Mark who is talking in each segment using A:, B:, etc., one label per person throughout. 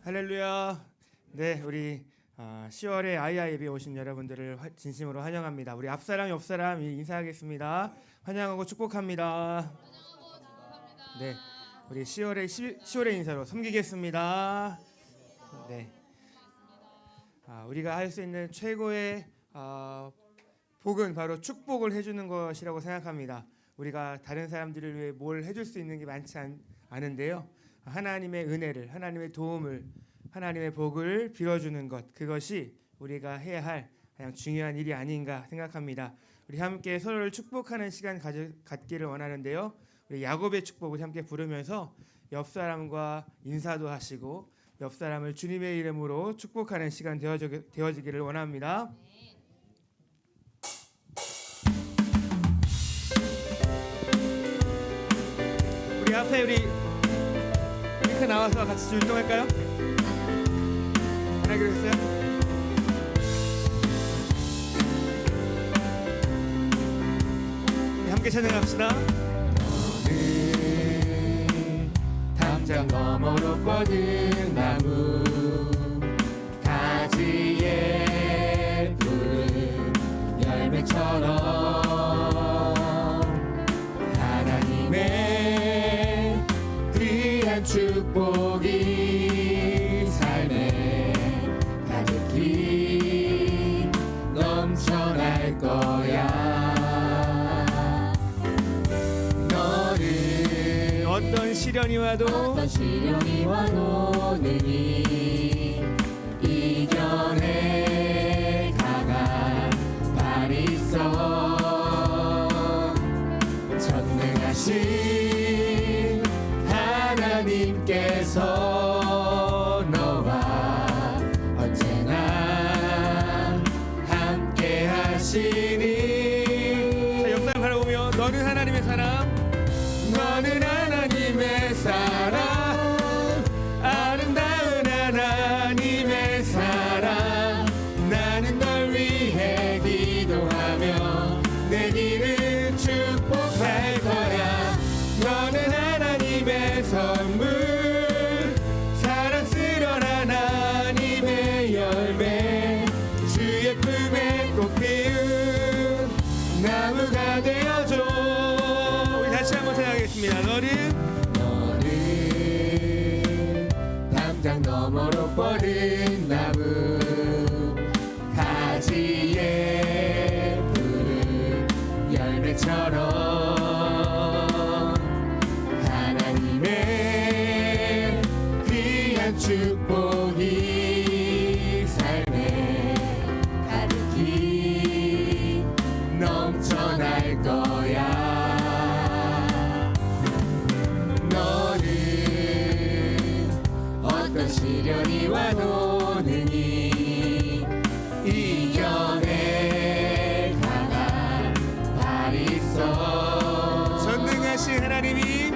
A: 할렐루야. 네, 우리 10월에 아이아 예배 오신 여러분들을 진심으로 환영합니다. 우리 앞사람 옆사람 인사하겠습니다. 환영하고 축복합니다. 네, 우리 10월의 인사로 섬기겠습니다. 네, 우리가 할 수 있는 최고의 복은 바로 축복을 해주는 것이라고 생각합니다. 우리가 다른 사람들을 위해 뭘 해줄 수 있는 게 많지 않은데요. 하나님의 은혜를, 하나님의 도움을, 하나님의 복을 빌어주는 것, 그것이 우리가 해야 할 가장 중요한 일이 아닌가 생각합니다. 우리 함께 서로를 축복하는 시간 갖기를 원하는데요. 우리 야곱의 축복을 함께 부르면서 옆 사람과 인사도 하시고 옆 사람을 주님의 이름으로 축복하는 시간 되어지기를 원합니다. 우리 앞에 우리 링크 나와서 같이 율동할까요? 안 하기로 했어요? 네, 함께 찬양합시다.
B: 너는 담장 너머로 뻗은 나무 가지에 푸른 열매처럼 하나님의 귀한 축복이 삶에 가득히 넘쳐날 거야. 너는
A: 어떤 시련이 와도
B: 능히 이겨내 강한 발이 있어. 전능하신 하나님께서 너와 언제나 함께 하시니.
A: 자, 옆 사람 바라보며 너는 하나님의 사람,
B: 너는 하나님의 사람, 아름다운 하나님의 사람. 나는 널 위해 기도하며 내 길을 축복할 거야. 너는 하나님의 선물, 사랑스러운 하나님의 열매, 주의 품에 꼭 피운 나무가 되어줘.
A: 우리 다시 한번 찬양하겠습니다.
B: 너는 담장 너머로 뻗은 나무 가지에 푸른 열매처럼 하나님의 귀한 축복이 삶에 가득히 넘쳐날 거야. 어떤 시련이 와도 능히 이겨내 강한 발이 있어.
A: 전능하신 하나님이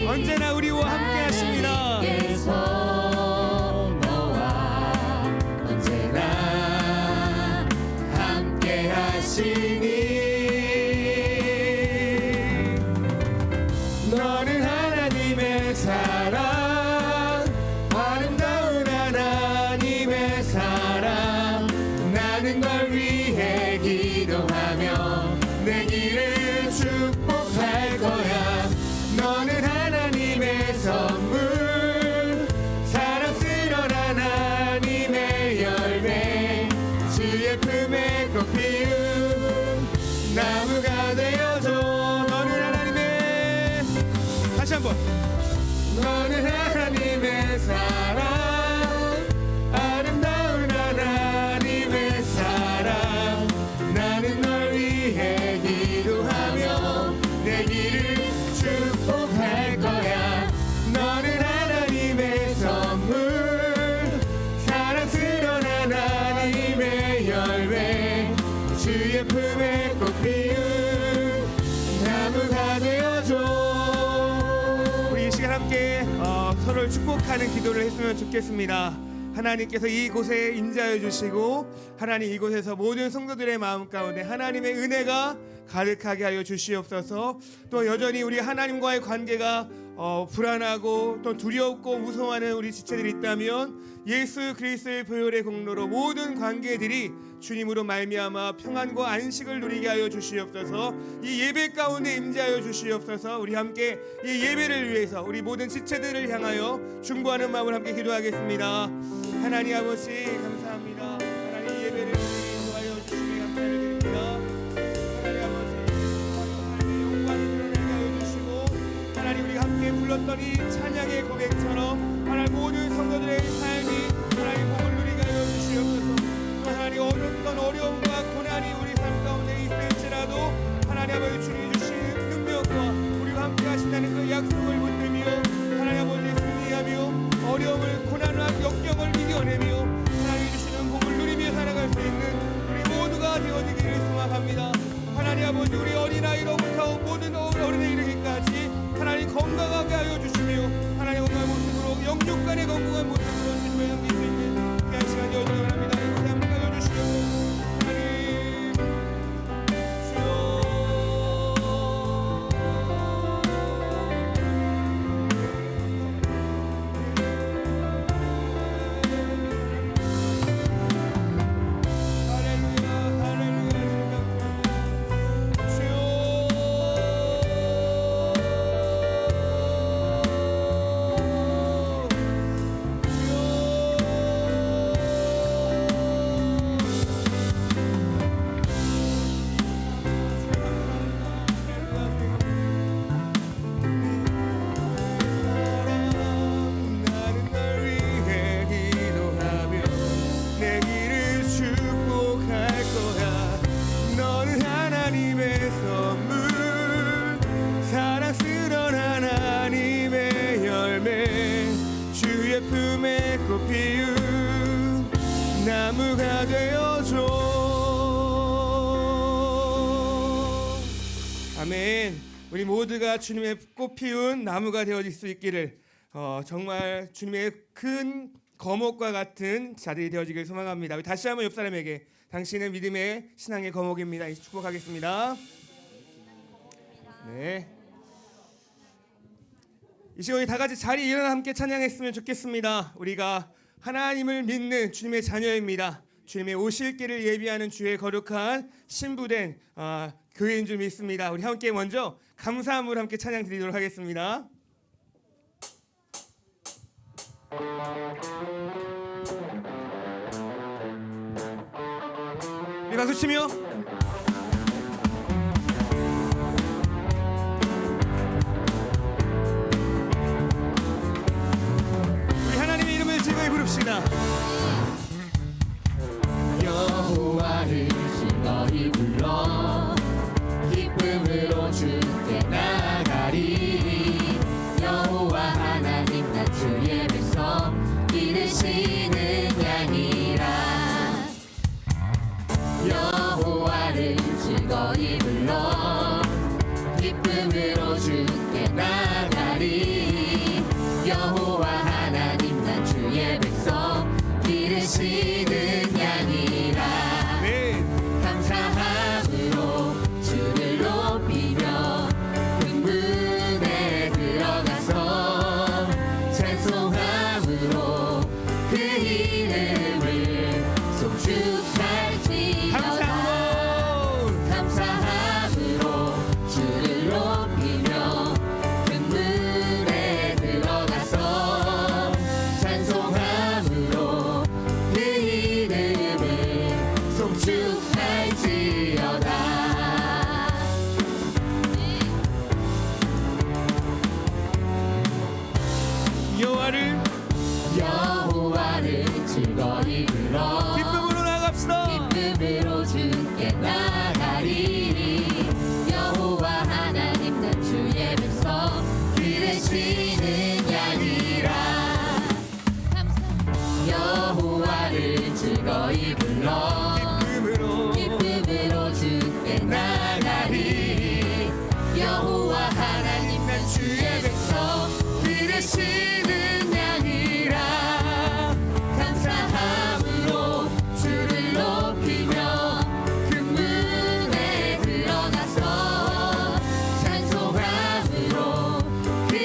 A: 언제나 우리와 함께 하십니다.
B: 하나님께서 너와 언제나 함께 하시니. 너는 하나님의 사랑, 아름다운 하나님의 사랑. 나는 널 위해 기도하며 내 길을 축복할 거야. 너는 하나님의 선물, 사랑스러운 하나님의 열매, 주의 품에 꼭 피운 나무가 되어줘. 너는 하나님의, 다시 한번. 너는 하나님의 사랑, 아름다운 하나님의 사랑. 나는 널 위해 기도하며 내 길을 축복할 거야. 너는 하나님의 선물, 사랑스러운 하나님의 열매, 주의 품에 꼭 피운 나무가 되어줘.
A: 우리 이 시간 함께 서로를 축복하는 기도를 했으면 좋겠습니다. 하나님께서 이곳에 임재하여 주시고 하나님 이곳에서 모든 성도들의 마음 가운데 하나님의 은혜가 가득하게 하여 주시옵소서. 또 여전히 우리 하나님과의 관계가 불안하고 또 두렵고 무서워하는 우리 지체들이 있다면 예수 그리스도의 보혈의 공로로 모든 관계들이 주님으로 말미암아 평안과 안식을 누리게 하여 주시옵소서. 이 예배 가운데 임재하여 주시옵소서. 우리 함께 이 예배를 위해서 우리 모든 지체들을 향하여 중보하는 마음을 함께 기도하겠습니다. 하나님 아버지 감사합니다. 하나님 예배를 인도하여 주시니 감사를 드립니다. 하나님 아버지 영광이 드러나게 하여 주시고 하나님 우리가 함께 불렀던 이 찬양의 고백처럼 하나님 모든 성도들의 삶이 하나님 복을 누리게 하여 주시옵소서. 하나님 어떤 어려움과 고난이 우리 삶 가운데 있을지라도 하나님 아버지 주님이 주신 능력과 우리가 함께 하신다는 그 약속을 붙들며 하나님 아버지 승리하며 어려움을 고난과 역경을 이겨내며 하나님이 주시는 복을 누리며 살아갈 수 있는 우리 모두가 되어지기를 소망합니다. 하나님 아버지 우리 어린아이로부터 모든 어른에 이르기까지 하나님 건강하게 하여 주시며 하나님 건강한 모습으로 영육간의 건강한 모습으로 주님을 섬길 수 있는 귀한 시간 되어지기 원합니다. 이곳에 함께 하여 주시옵소서. 하나님 주여 할렐루야 할렐루야 나는 널 위해 기도하며 내 길을 축복할 거야. 너는 하나님의 선물 사랑스러운 하나님의 열매 주의 품에 꽃 피운 나무가 되어줘. 아멘. 우리 모두가 주님의 꽃 피운 나무가 되어질 수 있기를 정말 주님의 큰 거목과 같은 자들이 되어지길 소망합니다. 다시 한번 옆 사람에게 당신은 믿음의 신앙의 거목입니다. 축복하겠습니다. 네. 이 시간에 다 같이 자리에 일어나 함께 찬양했으면 좋겠습니다. 우리가 하나님을 믿는 주님의 자녀입니다. 주님의 오실 길을 예비하는 주의 거룩한 신부된 교회인 줄 믿습니다. 우리 함께 먼저 감사함으로 함께 찬양 드리도록 하겠습니다. 우리 박수 치며 우리 하나님의 이름을 즐거이 부릅시다.
B: 여호와를 즐거이 불러 기쁨으로 주께 나가리. 여호와 하나님 나 주의 백성 기르시는 양이라. 여호와를 즐거이 불러 기쁨으로 주께 나가리. 여호와 하나님 나 주의 백성 기르시는 양이라.
A: 네.
B: 감사함으로 주를 높이며 흥분에 들어가서 찬송함으로 그 이름을 송축할지어다. 감사함으로 주를 높이며 흥분에 들어가서 찬송함으로 그 이름을 송축할지어다. 여호와를 즐거이 불러
A: 기쁨으로 나갑시다.
B: 기쁨으로 주께 나가리. 여호와 하나님 난 주의 백성 기르시는 양이라. 여호와를 즐거이 불러 기쁨으로 주께 나가리. 여호와 하나님 난 주의 백성 기르시는 양이라. 감사함으로 주를 높이며 근문에 들어가서 찬송함으로 그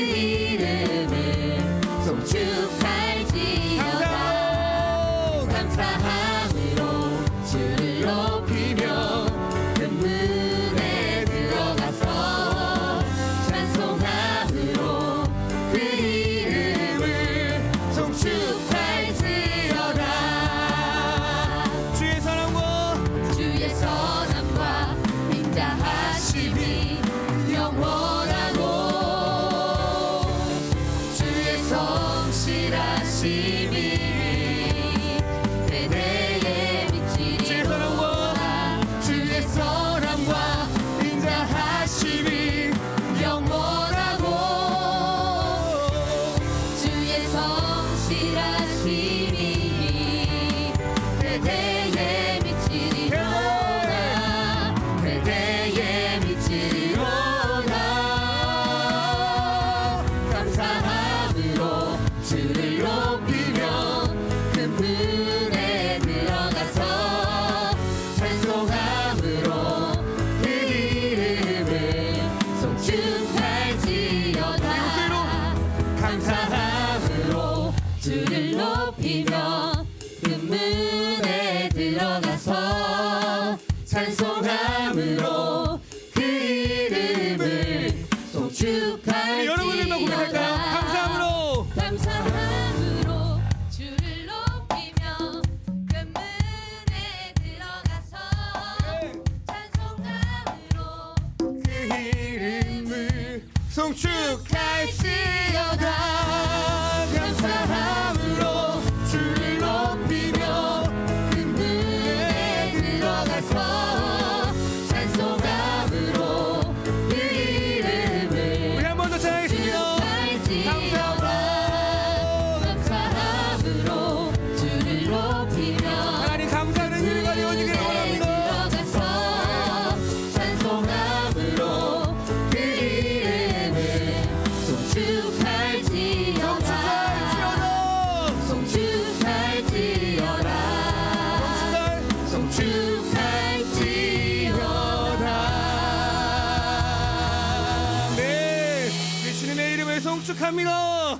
B: 들어가서 찬송함으로 그 이름을 송축할지어다.
A: 여러분들만 고백할까요? 감사함으로
B: 감사함으로 주를 높이며 금문에 들어가서 찬송함으로
A: 그 이름을 송축할지어다. 감사함으로 주를 높이며
B: 금문에 들어가서 찬송함으로 그 이름을
A: 우리 한 번 더 찬양하겠습니다.
B: 감사함으로 주를 높이며
A: 하나님 감사하는 일가 되어지기를 원합니다.
B: 들어가서 찬송함으로 그 이름을 송축할지어다. 송축할지어다. 송축할지어다.
A: 네, 우리 주님의 이름을 송축합니다.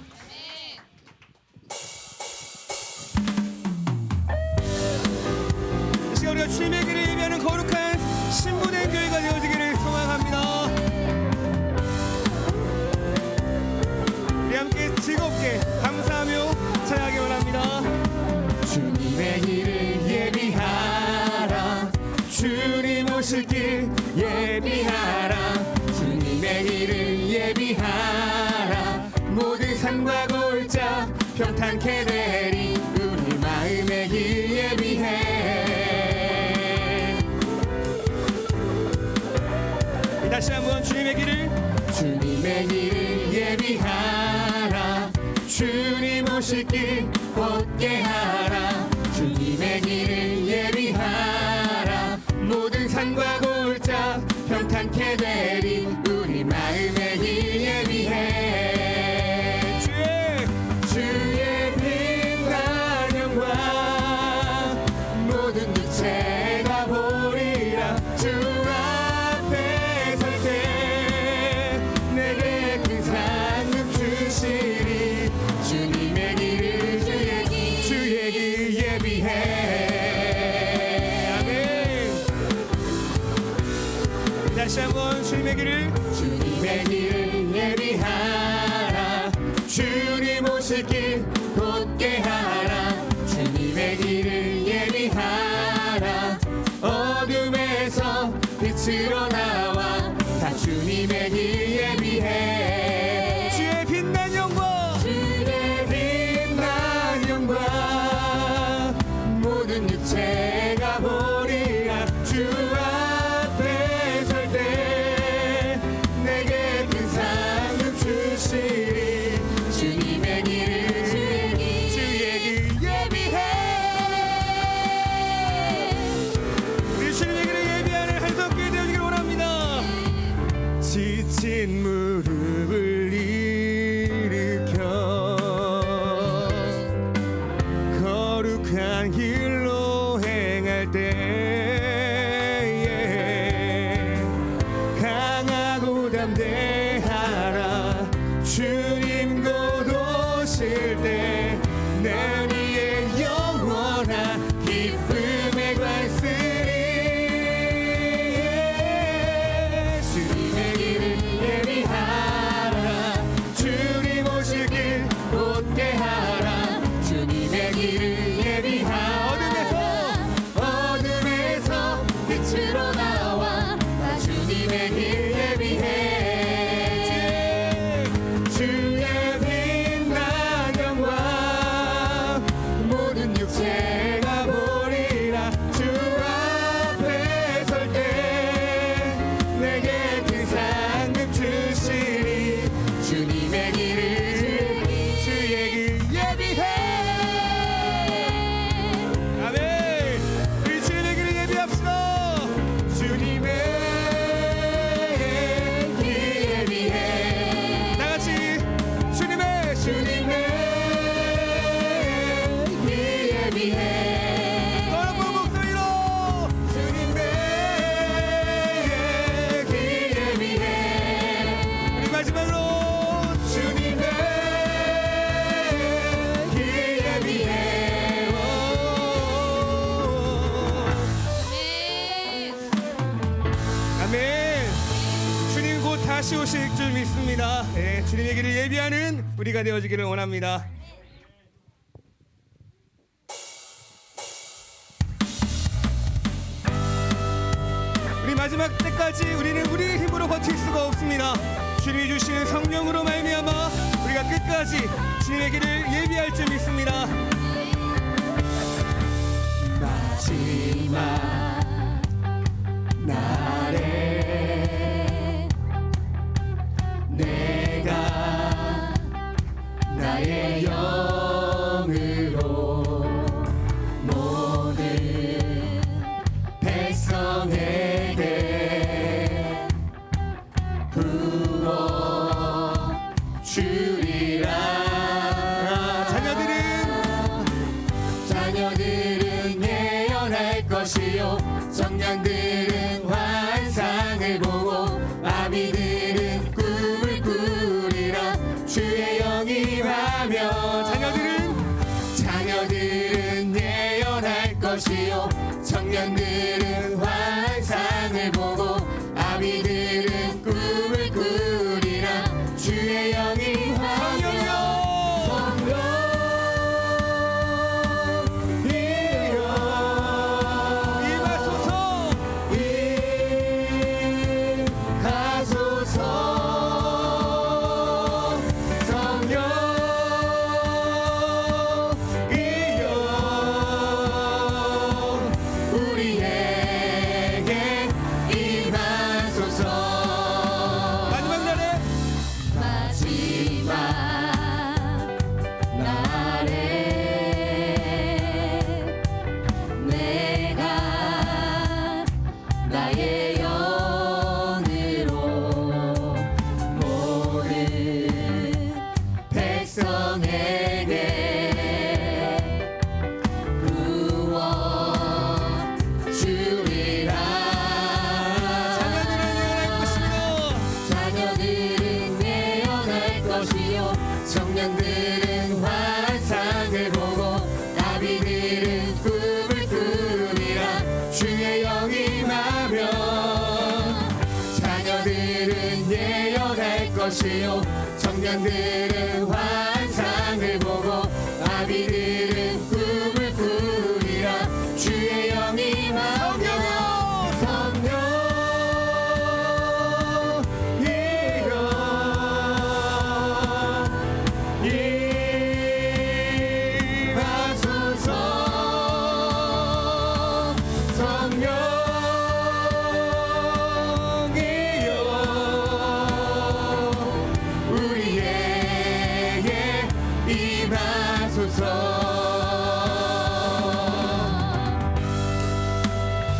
A: 이 시간 우리가 주님의 길을 예비하는 거룩한 신부된 교회가 되어지기를 소망합니다. 우리 함께 즐겁게 감사하며 찬양하기 원합니다. 주님의 길을 예비하라. 주님 오실 길 예비하라. 주님의 길을 예비하라. 모든 산과 골짜 평탄케 되리. 우리 마음의 길 예비해. 다시 한번 주님의 길을 예비하라. 주님 오실 길 곧게 하라. 주님의 길을 예비하라. 모든 산과 골짜 평탄케 되리. 우리 마음의 길 예비해. 주의 빛난 영광 모든 육체가 보리라. 주 앞에 설 때 내게 큰 상급 주시리. 주님의 길을 주의 길 예비해. 아멘. 다시 한번 주님의 길을 예비하라. 주님 오실 길 곧게 하라. 주님의 길을 예비하라. 어둠에서 빛으로 나와 다 주님의 길 예비해. 주의 빛난 영광 모든 육체가 보리라. 주 앞에 설 때 내게 큰 상급 주시리. 주님의 길을 주의 길 예비해. 우리 주님의 길을 예비하는 한석교회 되어지기를 원합니다. 지친 무릎을 일으켜 거룩한 길로 행할 때에 강하고 담대하라. 주님 곧 오실 때 내 위에 영원한 기쁨의 관슬이. 주님의 길을 예비하라. 주님 오실 길 곧게 하라. 주님의 길을 예비하라. 어둠에서 빛으로 나와 다 주님의 길 예비해. 주의 빛난 영광 모든 육체가 보리. 다시 오실 줄 믿습니다. 네, 주님의 길을 예비하는 우리가 되어지기를 원합니다. 우리 마지막 때까지 우리는 우리의 힘으로 버틸 수가 없습니다. 주님이 주시는 성령으로 말미암아 우리가 끝까지 주님의 길을 예비할 줄 믿습니다.
B: 마지막 날에 내가 나의 영으로 모든 백성에게 부어 주리라. 자녀들은 예언할 것이요 청년들은 환상을 보고 아비들은 꿈을 꾸리라. 주의 영이 임하며 자녀들은 예언할 것이요 청년들은 환상을 보고 아비들은 꿈을 꾸리라. 주의 영이 임하며 청년들은 환상을 보고 아비들은 꿈을 꾸리라. 주의 영이 임하며 자녀들은 예언할 것이요 청년들은 환상을 보고 아비들은 꿈을 꾸리라. 주의 영이 임하며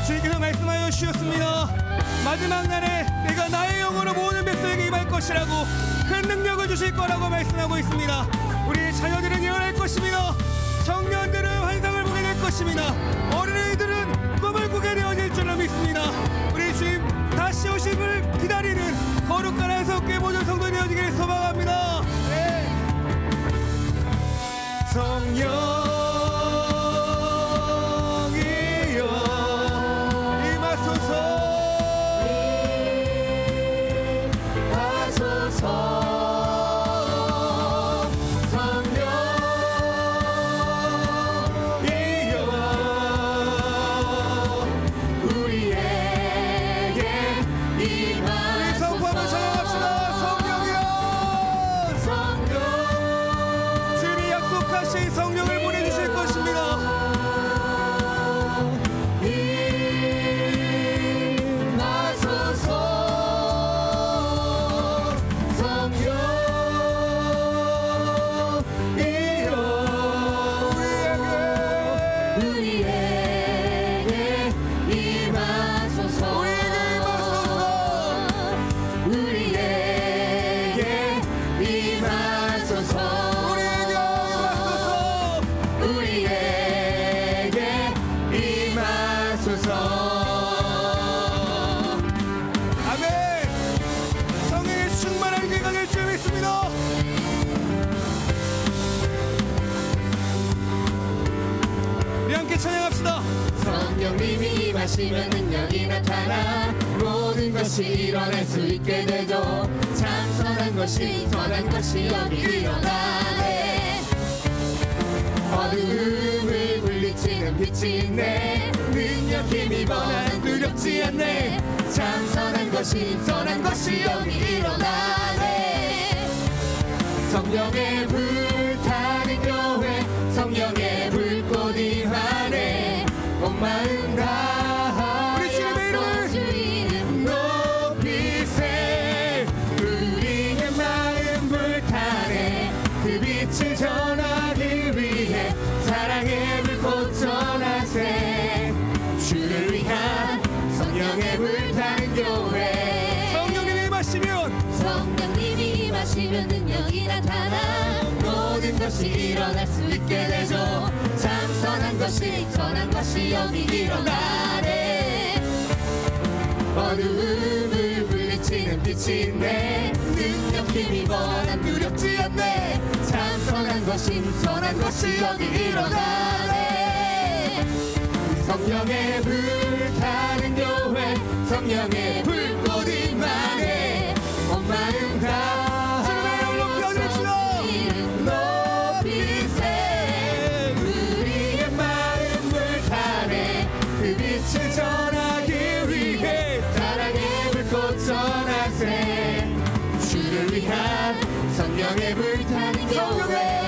A: 주님께서 말씀하여 주셨습니다. 마지막 날에 내가 나의 영으로 모든 백성에게 임할 것이라고 큰 능력을 주실 거라고 말씀하고 있습니다. 우리 자녀들은 예언할 것입니다. 청년들은 환상을 보게 될 것입니다. 어린이들은 꿈을 꾸게 되어질 줄로 믿습니다. 우리 주님 다시 오심을 기다리는 거룩한 안석교회 모든 성도 되어지기를 소망합니다. 네. 성령 성령을 보내주실 것입니다.
B: 임하소서 성령이여 우리에게 임하소서 우리에게 임하소서
A: 아멘. 성령의 충만한 기가 될 줄 믿습니다. 우리 함께 찬양합시다.
B: 성령 성령님이 임하시면 능력이 나타나 모든 것이 일어날 수 있게 되죠. 참 선한 것이 여기 일어나네. 어두움을 물리치는 빛이 있네. 능력 힘이 난 두렵지 않네. 참 선한 것이 여기 일어나네. 성령의 불타는 교회 성령의 불꽃 임하네. 온 마음 다하여서 주 이름 높이세. 우리의 마음 불타네. 그 빛을 전하기 위해 사랑의 불꽃 전하세. 주를 위한 성령의 불타는 교회. 성령님이 임하시면 능력이 나타나 모든 것이 일어날 수 있게 되죠. 참 선한 것이 여기 일어나네. 어두움을 물리치는 빛이 있네. 능력 힘이 난 두렵지 않네. 참 선한 것이 여기 일어나네. 성령의 불타는 교회 성령의 불꽃 임하네. 온 마음 다하여서 이름 높이세. 우리의 마음 불타네. 그 빛을 전하기 위해 사랑의 불꽃 전하세. 주를 위한 성령의 불타는 교회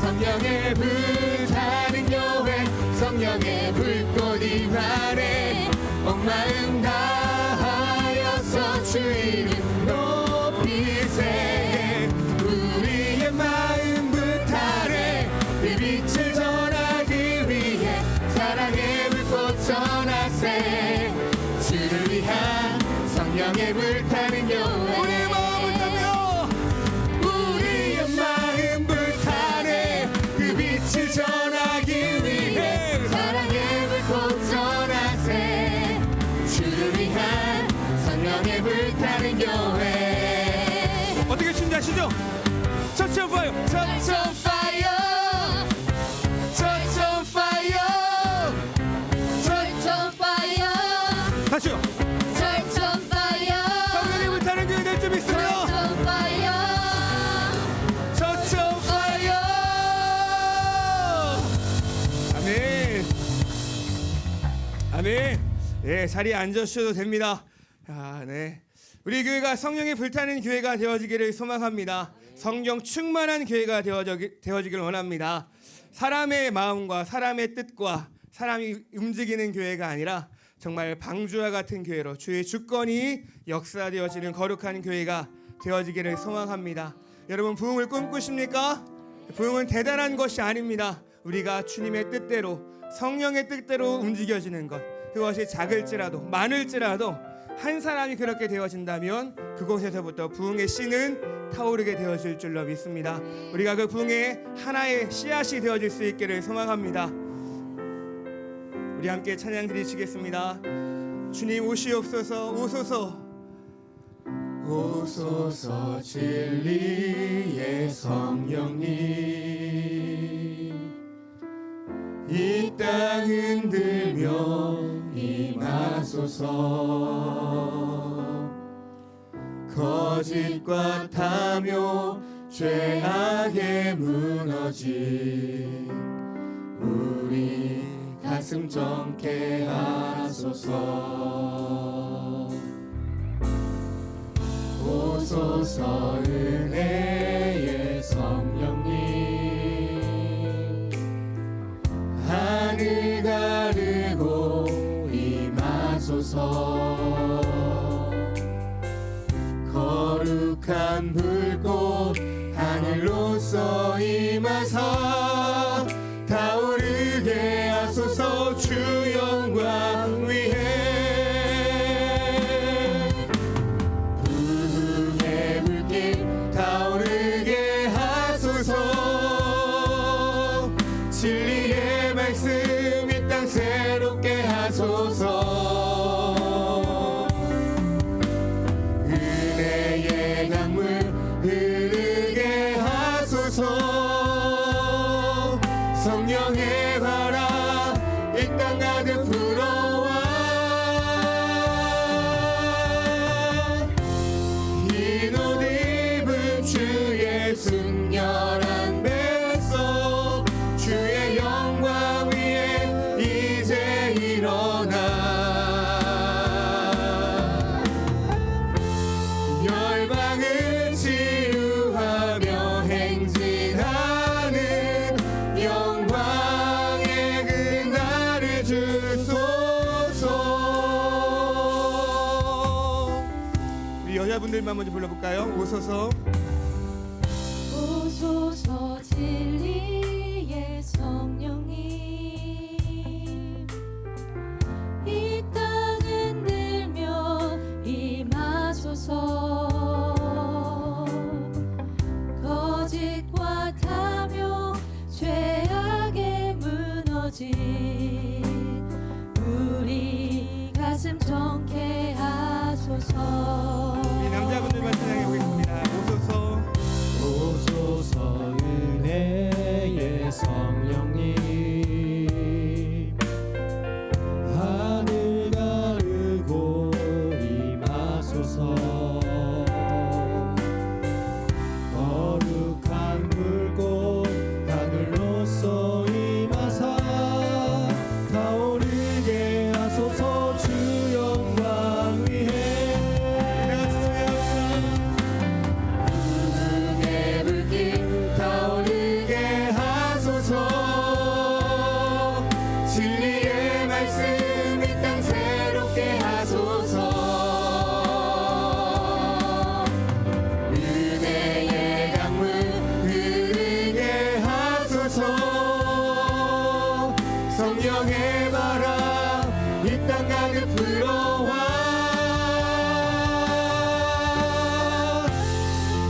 B: 성령의 불타는 교회 성령의 불꽃 임하네. 온 마음 다하여서 주 이름 높이세. 우리의 마음 불타네. 그 빛을 전하기 위해 사랑의 불꽃 전하세. 주를 위한 성령의 불타는 교회. 우리의 마음 불타네. 그 빛을 전하기 위해 사랑의 불꽃 전하세. 주를 위한 성령의 불타는 교회.
A: 어떻게 준비하시죠? Church on fire.
B: Church on fire. Church on fire. Church on fire.
A: 다시요.
B: Church on fire.
A: 성령의 불타는 교회 될 좀 있으며
B: Church on fire.
A: Church on fire. 아멘. 아멘. 예, 자리에 앉으셔도 됩니다. 아, 네. 우리 교회가 성령이 불타는 교회가 되어지기를 소망합니다. 성령 충만한 교회가 되어지길 원합니다. 사람의 마음과 사람의 뜻과 사람이 움직이는 교회가 아니라 정말 방주와 같은 교회로 주의 주권이 역사되어지는 거룩한 교회가 되어지기를 소망합니다. 여러분, 부흥을 꿈꾸십니까? 부흥은 대단한 것이 아닙니다. 우리가 주님의 뜻대로 성령의 뜻대로 움직여지는 것, 그것이 작을지라도 많을지라도 한 사람이 그렇게 되어진다면 그곳에서부터 부흥의 씨는 타오르게 되어질 줄로 믿습니다. 우리가 그 부흥의 하나의 씨앗이 되어질 수 있기를 소망합니다. 우리 함께 찬양 드리시겠습니다. 주님 오시옵소서. 오소서. 오소서 진리의 성령님, 이 땅 흔들며 임하소서. 거짓과 탐욕 죄악에 무너진 우리 가슴 정케 하소서. 오소서 은혜의 성령님, 하늘 가르고 임하소서. 거룩한 불꽃 하늘로서 임하사 타오르게 하소서. 주 영광 위에 부흥의 불길 타오르게 하소서. 진리의 말씀 이 땅 새롭게 하소서. 은혜의 강물 흐르게 하소서. 성령의 바람 이 땅 가득 불어와 흰 옷 입은 주의 순결한 백성 주의 영광 위에 이제 일어나 열방을 치유하며 행진하는 영광의 그날을 주소서. 우리 여자분들만 먼저 불러볼까요? 오소서.
B: 오소서 진리의 성령님 이 땅 흔들며 임하소서 거짓과 탐욕 죄악에 무너진 우리 가슴 정케 하소서.
A: 이 남자분들만 찬양해 보겠습니다. 오소서.
C: 오소서 은혜의 성령님 하늘 가르고 임하소서 거룩한 불꽃 하늘로서 임하사 타오르게 하소서 주 영광 위에
B: 의 불길
A: 타오르게 하소서 진리의 말씀 이 땅 새롭게 하소서 은혜의 강물 흐르게 하소서 성령의 바람 이 땅 가득 불어와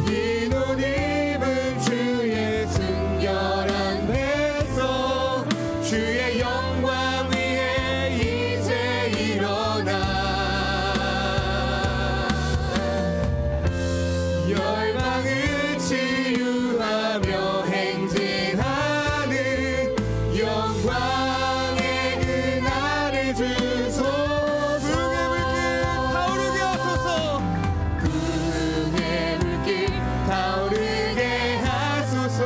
A: 흰 옷 입은 주의 순결한 백성 주의 영광 위에 이제 일어나 열방을 치유하며 행진하는 영광의 그날을 주소서 구름의 불길 타오르게 하소서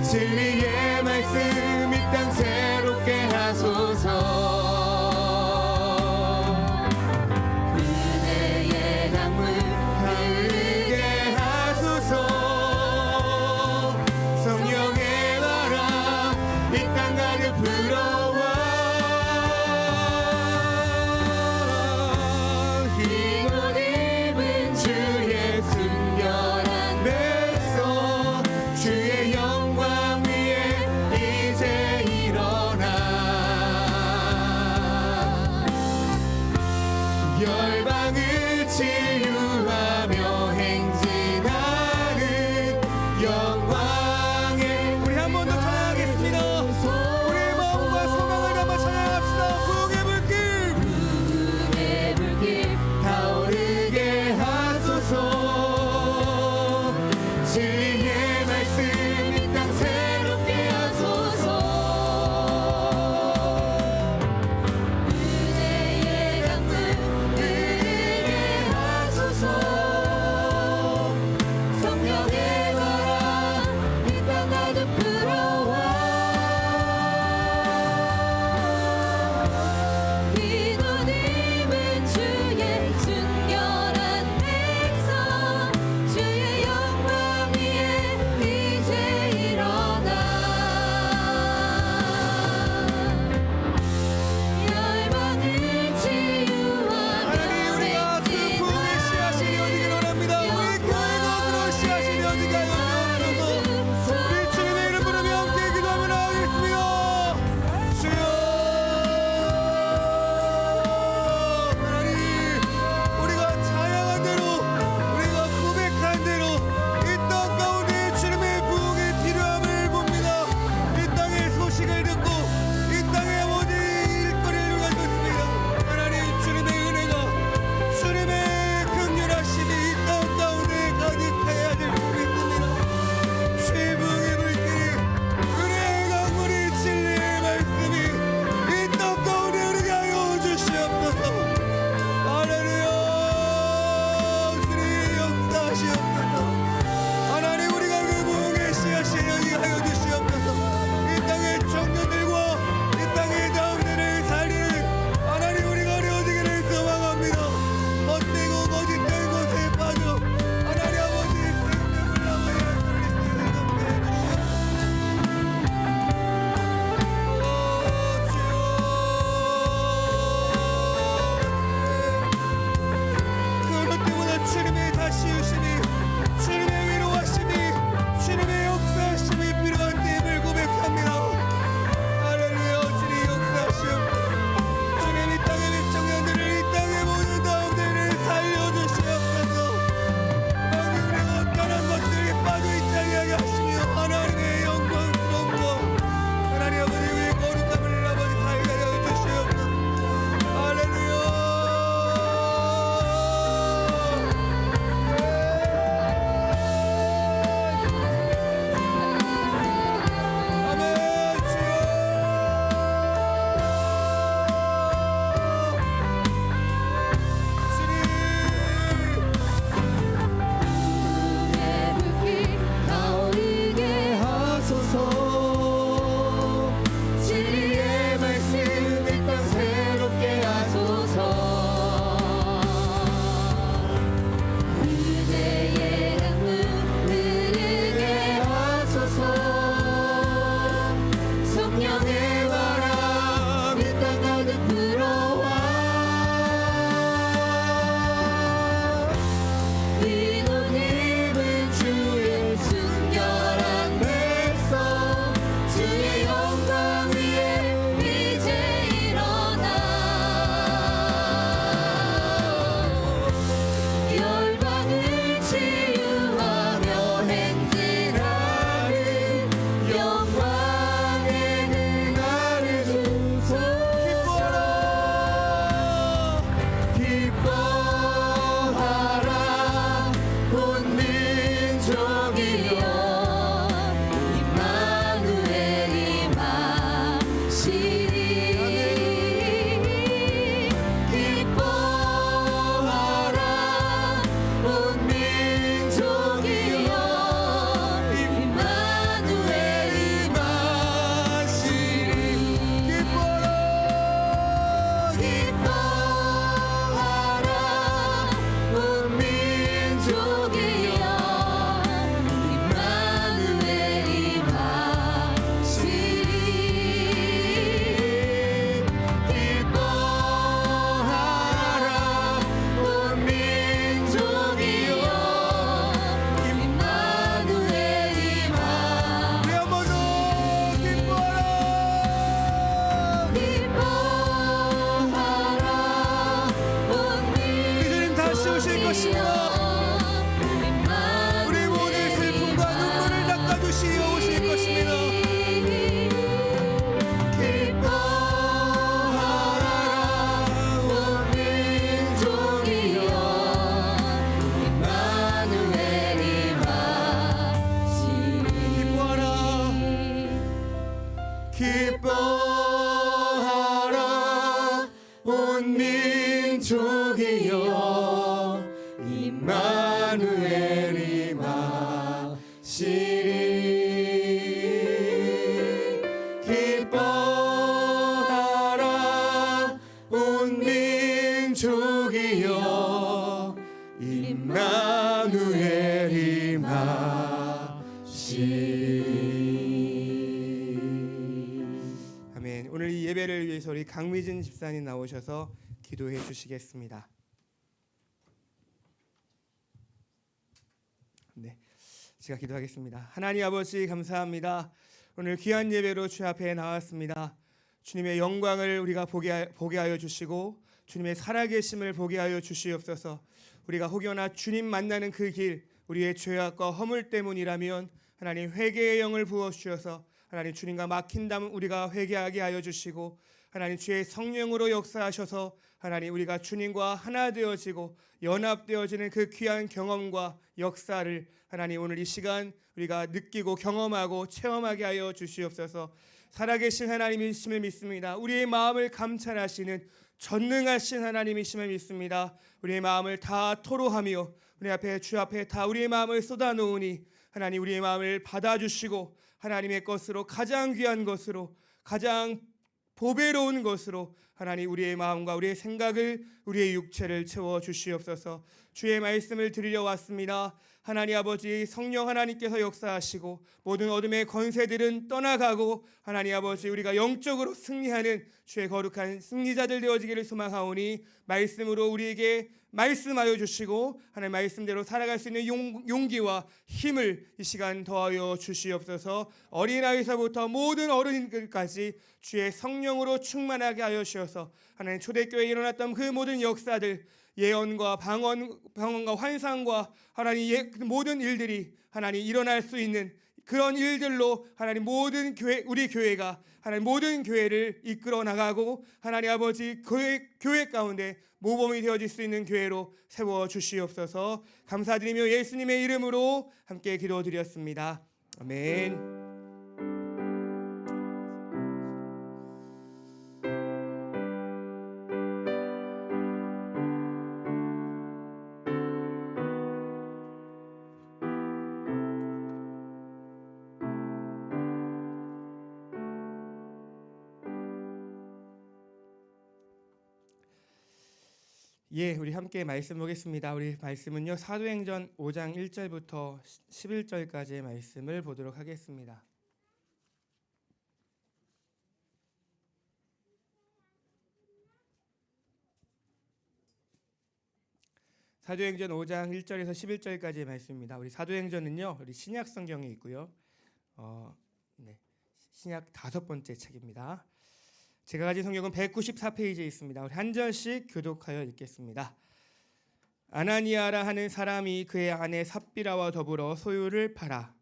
A: 진리의 말씀 이 땅 새롭게 하소서 은혜의 강물 흐르게 하소서 성령의 바람 이 땅 가득 불어와 흰 옷 입은 주의 순결한 백성 주의 영광 위에 이제 일어나 것입니다. 우리 모든 슬픔과 눈물을 닦아주시어 오실 것입니다. 기뻐하라 온 민족이여 임마누엘이 마시리. 기뻐하라 온 민족이여 임마누엘이 마시리. 아멘. 오늘 이 예배를 위해서 우리 강미진 집사님 나오셔서 기도해 주시겠습니다. 네, 제가 기도하겠습니다. 하나님 아버지 감사합니다. 오늘 귀한 예배로 주 앞에 나왔습니다. 주님의 영광을 우리가 보게 하여 주시고 주님의 살아계심을 보게 하여 주시옵소서. 우리가 혹여나 주님 만나는 그 길 우리의 죄악과 허물 때문이라면 하나님 회개의 영을 부어 주셔서 하나님 주님과 막힌다면 우리가 회개하게 하여 주시고 하나님 주의 성령으로 역사하셔서 하나님 우리가 주님과 하나 되어지고 연합되어지는 그 귀한 경험과 역사를 하나님 오늘 이 시간 우리가 느끼고 경험하고 체험하게 하여 주시옵소서. 살아계신 하나님이심을 믿습니다. 우리의 마음을 감찰하시는 전능하신 하나님이심을 믿습니다. 우리의 마음을 다 토로하며 우리 앞에 주 앞에 다 우리의 마음을 쏟아놓으니 하나님 우리의 마음을 받아주시고 하나님의 것으로 가장 귀한 것으로 가장 보배로운 것으로 하나님 우리의 마음과 우리의 생각을 우리의 육체를 채워 주시옵소서. 주의 말씀을 드리려 왔습니다. 하나님 아버지 성령 하나님께서 역사하시고 모든 어둠의 권세들은 떠나가고 하나님 아버지 우리가 영적으로 승리하는 주의 거룩한 승리자들 되어지기를 소망하오니 말씀으로 우리에게 말씀하여 주시고 하나님 말씀대로 살아갈 수 있는 용기와 힘을 이 시간 더하여 주시옵소서. 어린아이서부터 모든 어른들까지 주의 성령으로 충만하게 하여 주셔서 하나님 초대교회에 일어났던 그 모든 역사들 예언과 방언과 환상과 하나님 모든 일들이 하나님 일어날 수 있는 그런 일들로 하나님 모든 교회 우리 교회가 하나님 모든 교회를 이끌어 나가고 하나님 아버지 교회 가운데 모범이 되어질 수 있는 교회로 세워 주시옵소서. 감사드리며 예수님의 이름으로 함께 기도드렸습니다. 아멘. 예, 우리 함께 말씀 보겠습니다. 우리 말씀은요 사도행전 5장 1절부터 11절까지의 말씀을 보도록 하겠습니다. 사도행전 5장 1절에서 11절까지의 말씀입니다. 우리 사도행전은요 우리 신약 성경에 있고요. 신약 5번째 책입니다. 제가 가진 성경은 194페이지에 있습니다. 우리 한 절씩 교독하여 읽겠습니다. 아나니아라 하는 사람이 그의 아내 삽비라와 더불어 소유를 팔아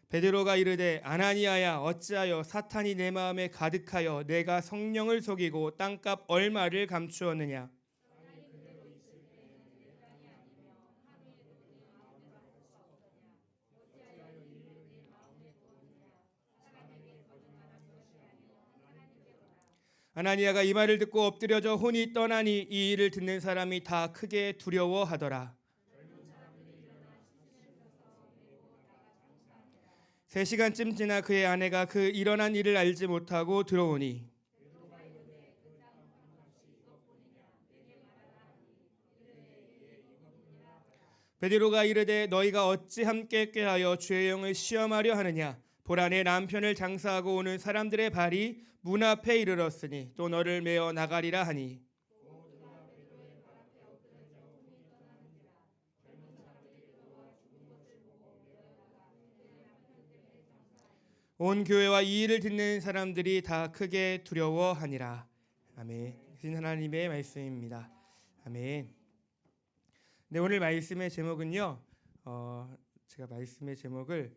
A: 베드로가 이르되 아나니아야 어찌하여 사탄이 내 마음에 가득하여 내가 성령을 속이고 땅값 얼마를 감추었느냐. 아나니아가 이 말을 듣고 엎드려져 혼이 떠나니 이 일을 듣는 사람이 다 크게 두려워하더라. 3시간쯤 지나 그의 아내가 그 일어난 일을 알지 못하고 들어오니 베드로가 이르되 너희가 어찌 함께 꾀하여 주의 영을 시험하려 하느냐. 보라 내 남편을 장사하고 오는 사람들의 발이 문 앞에 이르렀으니 또 너를 메어 나가리라 하니 온 교회와 이 일을 듣는 사람들이 다 크게 두려워하니라. 아멘. 신 하나님의 말씀입니다. 아멘. 네, 오늘 말씀의 제목은요. 제가 말씀의 제목을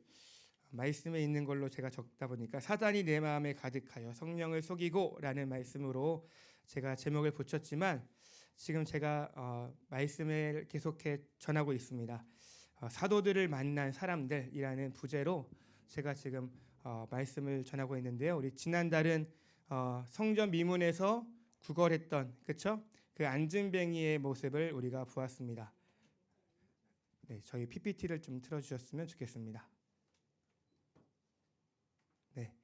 A: 말씀에 있는 걸로 제가 적다 보니까 사단이 내 마음에 가득하여 성령을 속이고라는 말씀으로 제가 제목을 붙였지만 지금 제가 말씀을 계속해 전하고 있습니다. 사도들을 만난 사람들이라는 부제로 제가 지금 말씀을 전하고 있는데요. 우리 지난달은 성전 미문에서 구걸했던 그쵸? 그 안진뱅이의 모습을 우리가 보았습니다. 네, 저희 PPT를 좀 틀어주셨으면 좋겠습니다. 네,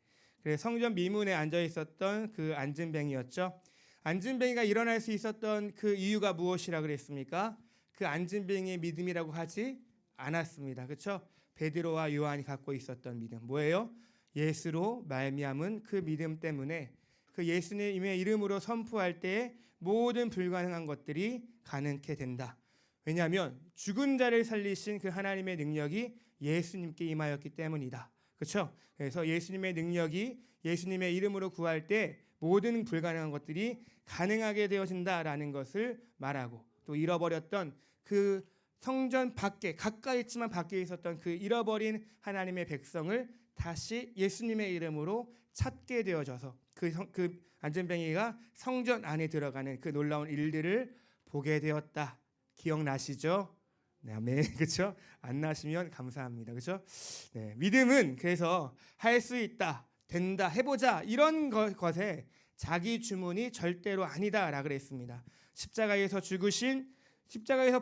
A: 그래서 성전 미문에 앉아 있었던 그 안진뱅이였죠. 안진뱅이가 일어날 수 있었던 그 이유가 무엇이라 그랬습니까? 그 안진뱅이의 믿음이라고 하지 않았습니다. 그렇죠? 베드로와 요한이 갖고 있었던 믿음 뭐예요? 예수로 말미암은 그 믿음 때문에 그 예수님의 이름으로 선포할 때 모든 불가능한 것들이 가능케 된다. 왜냐하면 죽은 자를 살리신 그 하나님의 능력이 예수님께 임하였기 때문이다. 그렇죠? 그래서 예수님의 능력이 예수님의 이름으로 구할 때 모든 불가능한 것들이 가능하게 되어진다라는 것을 말하고 또 잃어버렸던 그 성전 밖에 가까이 있지만 밖에 있었던 그 잃어버린 하나님의 백성을 다시 예수님의 이름으로 찾게 되어져서 그 안진뱅이가 성전 안에 들어가는 그 놀라운 일들을 보게 되었다. 기억나시죠? 네, 아멘. 그렇죠? 안 나시면 감사합니다. 그렇죠? 네, 믿음은 그래서 할 수 있다, 된다, 해보자 이런 것에 자기 주문이 절대로 아니다라 그랬습니다. 십자가에서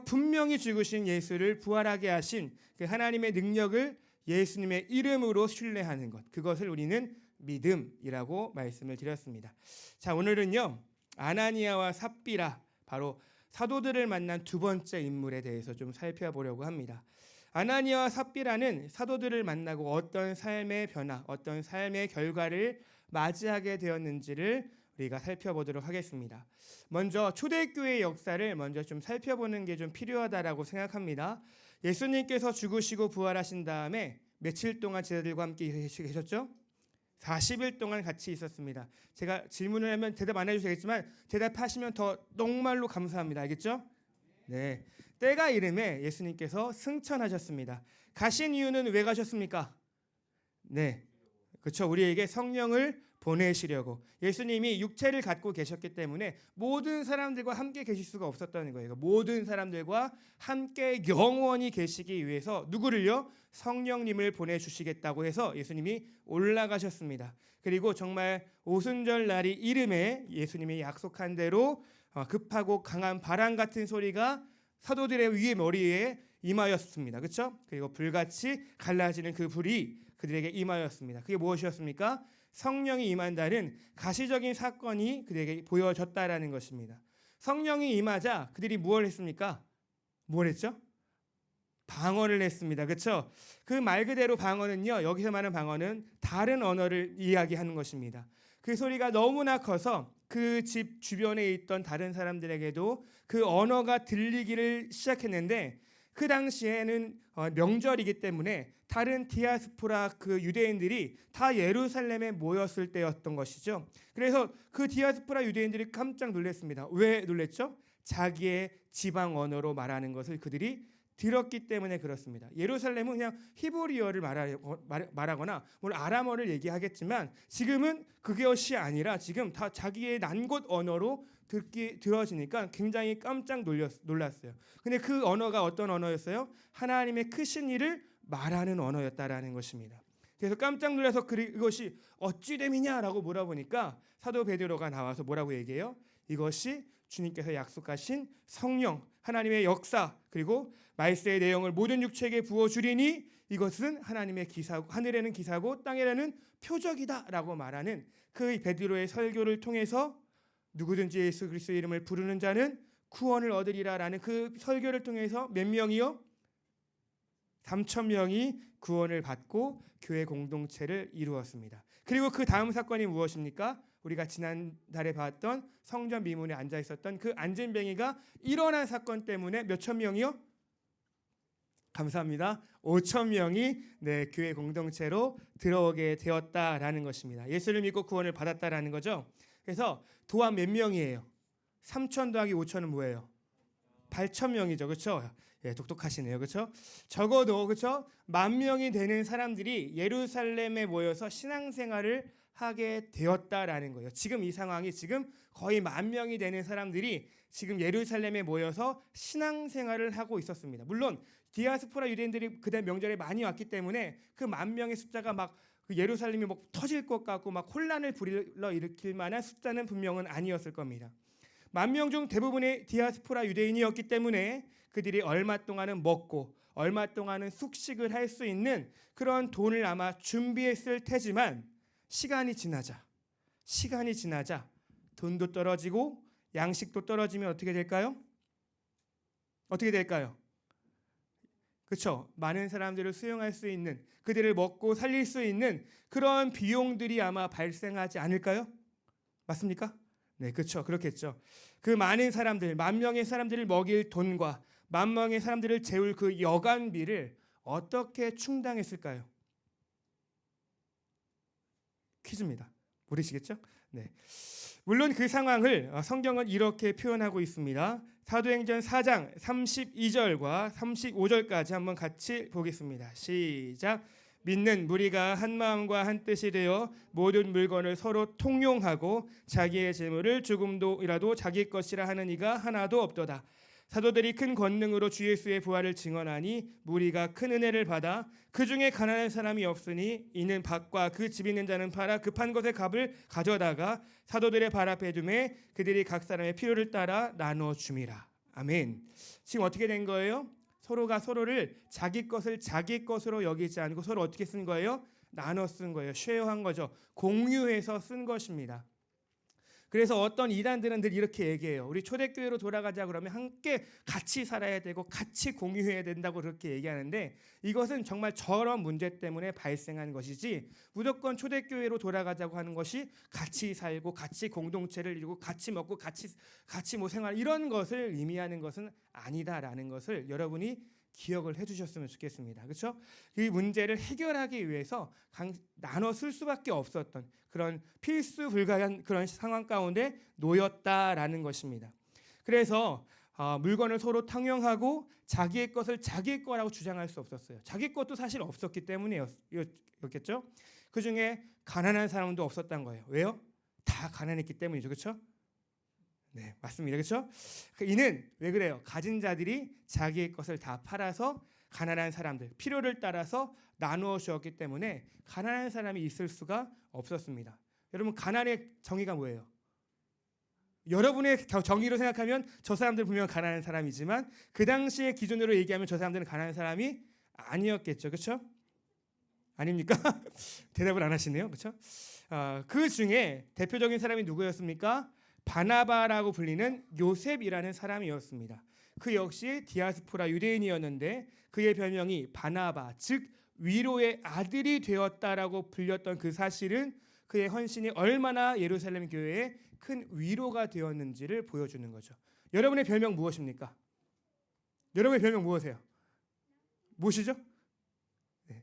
A: 분명히 죽으신 예수를 부활하게 하신 그 하나님의 능력을 예수님의 이름으로 신뢰하는 것, 그것을 우리는 믿음이라고 말씀을 드렸습니다. 자, 오늘은요 아나니아와 삽비라 바로 사도들을 만난 두 번째 인물에 대해서 좀 살펴보려고 합니다. 아나니아와 삽비라는 사도들을 만나고 어떤 삶의 변화, 어떤 삶의 결과를 맞이하게 되었는지를 우리가 살펴보도록 하겠습니다. 먼저 초대교회의 역사를 먼저 좀 살펴보는 게 좀 필요하다라고 생각합니다. 예수님께서 죽으시고 부활하신 다음에 며칠 동안 제자들과 함께 계셨죠? 40일 동안 같이 있었습니다. 제가 질문을 하면 대답 안 해주시겠지만 대답하시면 더 정말로 감사합니다. 알겠죠? 네, 때가 이름에 예수님께서 승천하셨습니다. 가신 이유는 왜 가셨습니까? 네, 그렇죠. 우리에게 성령을 보내시려고. 예수님이 육체를 갖고 계셨기 때문에 모든 사람들과 함께 계실 수가 없었다는 거예요. 모든 사람들과 함께 영원히 계시기 위해서 누구를요? 성령님을 보내주시겠다고 해서 예수님이 올라가셨습니다. 그리고 정말 오순절 날이 이름에 예수님이 약속한 대로 급하고 강한 바람 같은 소리가 사도들의 위에 머리에 임하였습니다. 그렇죠? 그리고 불같이 갈라지는 그 불이 그들에게 임하였습니다. 그게 무엇이었습니까? 성령이 임한다는 가시적인 사건이 그들에게 보여졌다라는 것입니다. 성령이 임하자 그들이 무엇을 했습니까? 뭘 했죠? 방언을 했습니다. 그렇죠? 그 말 그대로 방언은요, 여기서 말하는 방언은 다른 언어를 이야기하는 것입니다. 그 소리가 너무나 커서 그 집 주변에 있던 다른 사람들에게도 그 언어가 들리기를 시작했는데 그 당시에는 명절이기 때문에 다른 디아스포라 그 유대인들이 다 예루살렘에 모였을 때였던 것이죠. 그래서 그 디아스포라 유대인들이 깜짝 놀랐습니다. 왜 놀랐죠? 자기의 지방 언어로 말하는 것을 그들이 들었기 때문에 그렇습니다. 예루살렘은 그냥 히브리어를 말하거나 아람어를 얘기하겠지만 지금은 그것이 아니라 지금 다 자기의 난곳 언어로 들어지니까 굉장히 깜짝 놀랐어요. 근데 그 언어가 어떤 언어였어요? 하나님의 크신 일을 말하는 언어였다라는 것입니다. 그래서 깜짝 놀라서 이것이 어찌 됨이냐라고 물어보니까 사도 베드로가 나와서 뭐라고 얘기해요? 이것이 주님께서 약속하신 성령, 하나님의 역사, 그리고 말씀의 내용을 모든 육체에게 부어주리니 이것은 하나님의 기사고 하늘에는 기사고 땅에는 표적이다라고 말하는 그 베드로의 설교를 통해서 누구든지 예수 그리스도의 이름을 부르는 자는 구원을 얻으리라라는 그 설교를 통해서 몇 명이요? 3,000명이 구원을 받고 교회 공동체를 이루었습니다. 그리고 그 다음 사건이 무엇입니까? 우리가 지난달에 봤던 성전 미문에 앉아 있었던 그 안진뱅이가 일어난 사건 때문에 몇천 명이요? 감사합니다. 5천 명이 네, 교회 공동체로 들어오게 되었다라는 것입니다. 예수를 믿고 구원을 받았다라는 거죠. 그래서 도합 몇 명이에요? 3천 더하기 5천은 뭐예요? 8천 명이죠. 그렇죠? 예, 똑똑하시네요. 그렇죠? 적어도 그렇죠? 10,000명이 되는 사람들이 예루살렘에 모여서 신앙생활을 하게 되었다라는 거예요. 지금 이 상황이 지금 거의 10,000명이 되는 사람들이 지금 예루살렘에 모여서 신앙생활을 하고 있었습니다. 물론 디아스포라 유대인들이 그때 명절에 많이 왔기 때문에 그 10,000명의 숫자가 막 그 예루살렘이 막 터질 것 같고 막 혼란을 불러일으킬 만한 숫자는 분명은 아니었을 겁니다. 10,000명 중 대부분의 디아스포라 유대인이었기 때문에 그들이 얼마 동안은 먹고 얼마 동안은 숙식을 할 수 있는 그런 돈을 아마 준비했을 테지만 시간이 지나자 돈도 떨어지고 양식도 떨어지면 어떻게 될까요? 어떻게 될까요? 그렇죠. 많은 사람들을 수용할 수 있는 그들을 먹고 살릴 수 있는 그런 비용들이 아마 발생하지 않을까요? 맞습니까? 네, 그렇죠. 그렇겠죠. 그 많은 사람들, 10,000명의 사람들을 먹일 돈과 10,000명의 사람들을 재울 그 여간비를 어떻게 충당했을까요? 퀴즈입니다. 모르시겠죠? 네. 물론 그 상황을 성경은 이렇게 표현하고 있습니다. 사도행전 4장 32절과 35절까지 한번 같이 보겠습니다. 시작. 믿는 무리가 한 마음과 한 뜻이 되어 모든 물건을 서로 통용하고 자기의 재물을 조금도이라도 자기 것이라 하는 이가 하나도 없도다. 사도들이 큰 권능으로 주 예수의 부활을 증언하니 무리가 큰 은혜를 받아 그 중에 가난한 사람이 없으니 이는 밭과 그 집 있는 자는 팔아 급한 것의 값을 가져다가 사도들의 발 앞에 두매 그들이 각 사람의 필요를 따라 나눠 줌이라. 아멘. 지금 어떻게 된 거예요? 서로가 서로를 자기 것을 자기 것으로 여기지 않고 서로 어떻게 쓴 거예요? 나눠 쓴 거예요. 쉐어한 거죠. 공유해서 쓴 것입니다. 그래서 어떤 이단들은 늘 이렇게 얘기해요. 우리 초대교회로 돌아가자 그러면 함께 같이 살아야 되고 같이 공유해야 된다고 그렇게 얘기하는데 이것은 정말 저런 문제 때문에 발생한 것이지 무조건 초대교회로 돌아가자고 하는 것이 같이 살고 같이 공동체를 이루고 같이 먹고 같이 뭐 생활 이런 것을 의미하는 것은 아니다라는 것을 여러분이 기억을 해주셨으면 좋겠습니다. 그렇죠? 이 문제를 해결하기 위해서 나눠 쓸 수밖에 없었던 그런 필수 불가한 그런 상황 가운데 놓였다라는 것입니다. 그래서 물건을 서로 탕용하고 자기의 것을 자기의 거라고 주장할 수 없었어요. 자기 것도 사실 없었기 때문이었겠죠. 그 중에 가난한 사람도 없었던 거예요. 왜요? 다 가난했기 때문이죠. 그렇죠? 네, 맞습니다. 그렇죠? 이는 왜 그래요? 가진 자들이 자기의 것을 다 팔아서 가난한 사람들, 필요를 따라서 나누어 주었기 때문에 가난한 사람이 있을 수가 없었습니다. 여러분, 가난의 정의가 뭐예요? 여러분의 정의로 생각하면 저 사람들 분명 가난한 사람이지만 그 당시의 기준으로 얘기하면 저 사람들은 가난한 사람이 아니었겠죠. 그렇죠? 아닙니까? 대답을 안 하시네요. 그렇죠? 그 중에 대표적인 사람이 누구였습니까? 바나바라고 불리는 요셉이라는 사람이었습니다. 그 역시 디아스포라 유대인이었는데 그의 별명이 바나바, 즉 위로의 아들이 되었다라고 불렸던 그 사실은 그의 헌신이 얼마나 예루살렘 교회에 큰 위로가 되었는지를 보여주는 거죠. 여러분의 별명 무엇입니까? 여러분의 별명 무엇이에요? 무엇이죠? 네.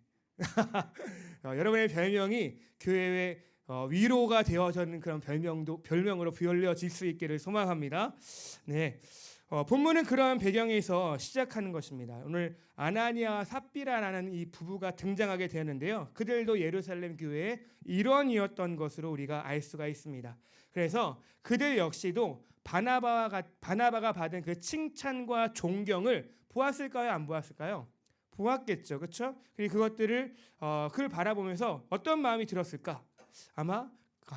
A: 여러분의 별명이 교회의 위로가 되어지는 그런 별명으로 부여질 수 있기를 소망합니다. 네, 본문은 그러한 배경에서 시작하는 것입니다. 오늘 아나니아와 삽비라라는 이 부부가 등장하게 되었는데요. 그들도 예루살렘 교회의 일원이었던 것으로 우리가 알 수가 있습니다. 그래서 그들 역시도 바나바가 받은 그 칭찬과 존경을 보았을까요? 안 보았을까요? 보았겠죠, 그렇죠? 그리고 그것들을 그를 바라보면서 어떤 마음이 들었을까? 아마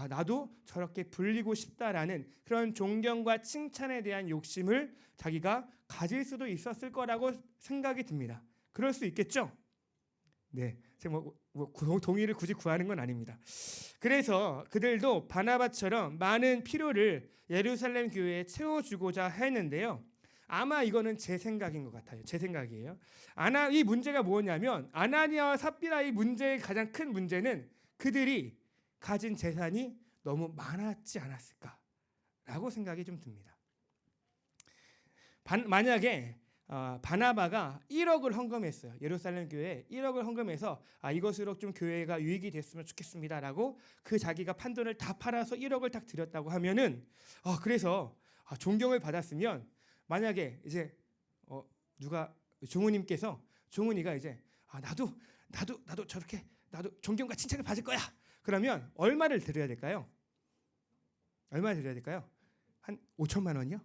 A: 나도 저렇게 불리고 싶다라는 그런 존경과 칭찬에 대한 욕심을 자기가 가질 수도 있었을 거라고 생각이 듭니다. 그럴 수 있겠죠? 네, 제가 동의를 굳이 구하는 건 아닙니다. 그래서 그들도 바나바처럼 많은 필요를 예루살렘 교회에 채워주고자 했는데요. 아마 이거는 제 생각인 것 같아요. 제 생각이에요. 이 문제가 뭐냐면 아나니아와 삽비라의 문제의 가장 큰 문제는 그들이 가진 재산이 너무 많았지 않았을까라고 생각이 좀 듭니다. 만약에 바나바가 1억을 헌금했어요. 예루살렘 교회에 1억을 헌금해서 이것으로 좀 교회가 유익이 됐으면 좋겠습니다라고 그 자기가 판돈을 다 팔아서 1억을 딱 드렸다고 하면은 그래서 존경을 받았으면 만약에 이제 누가 종훈이가 이제 나도 저렇게 나도 존경과 칭찬을 받을 거야. 그러면 얼마를 드려야 될까요? 얼마 드려야 될까요? 한 5천만 원이요?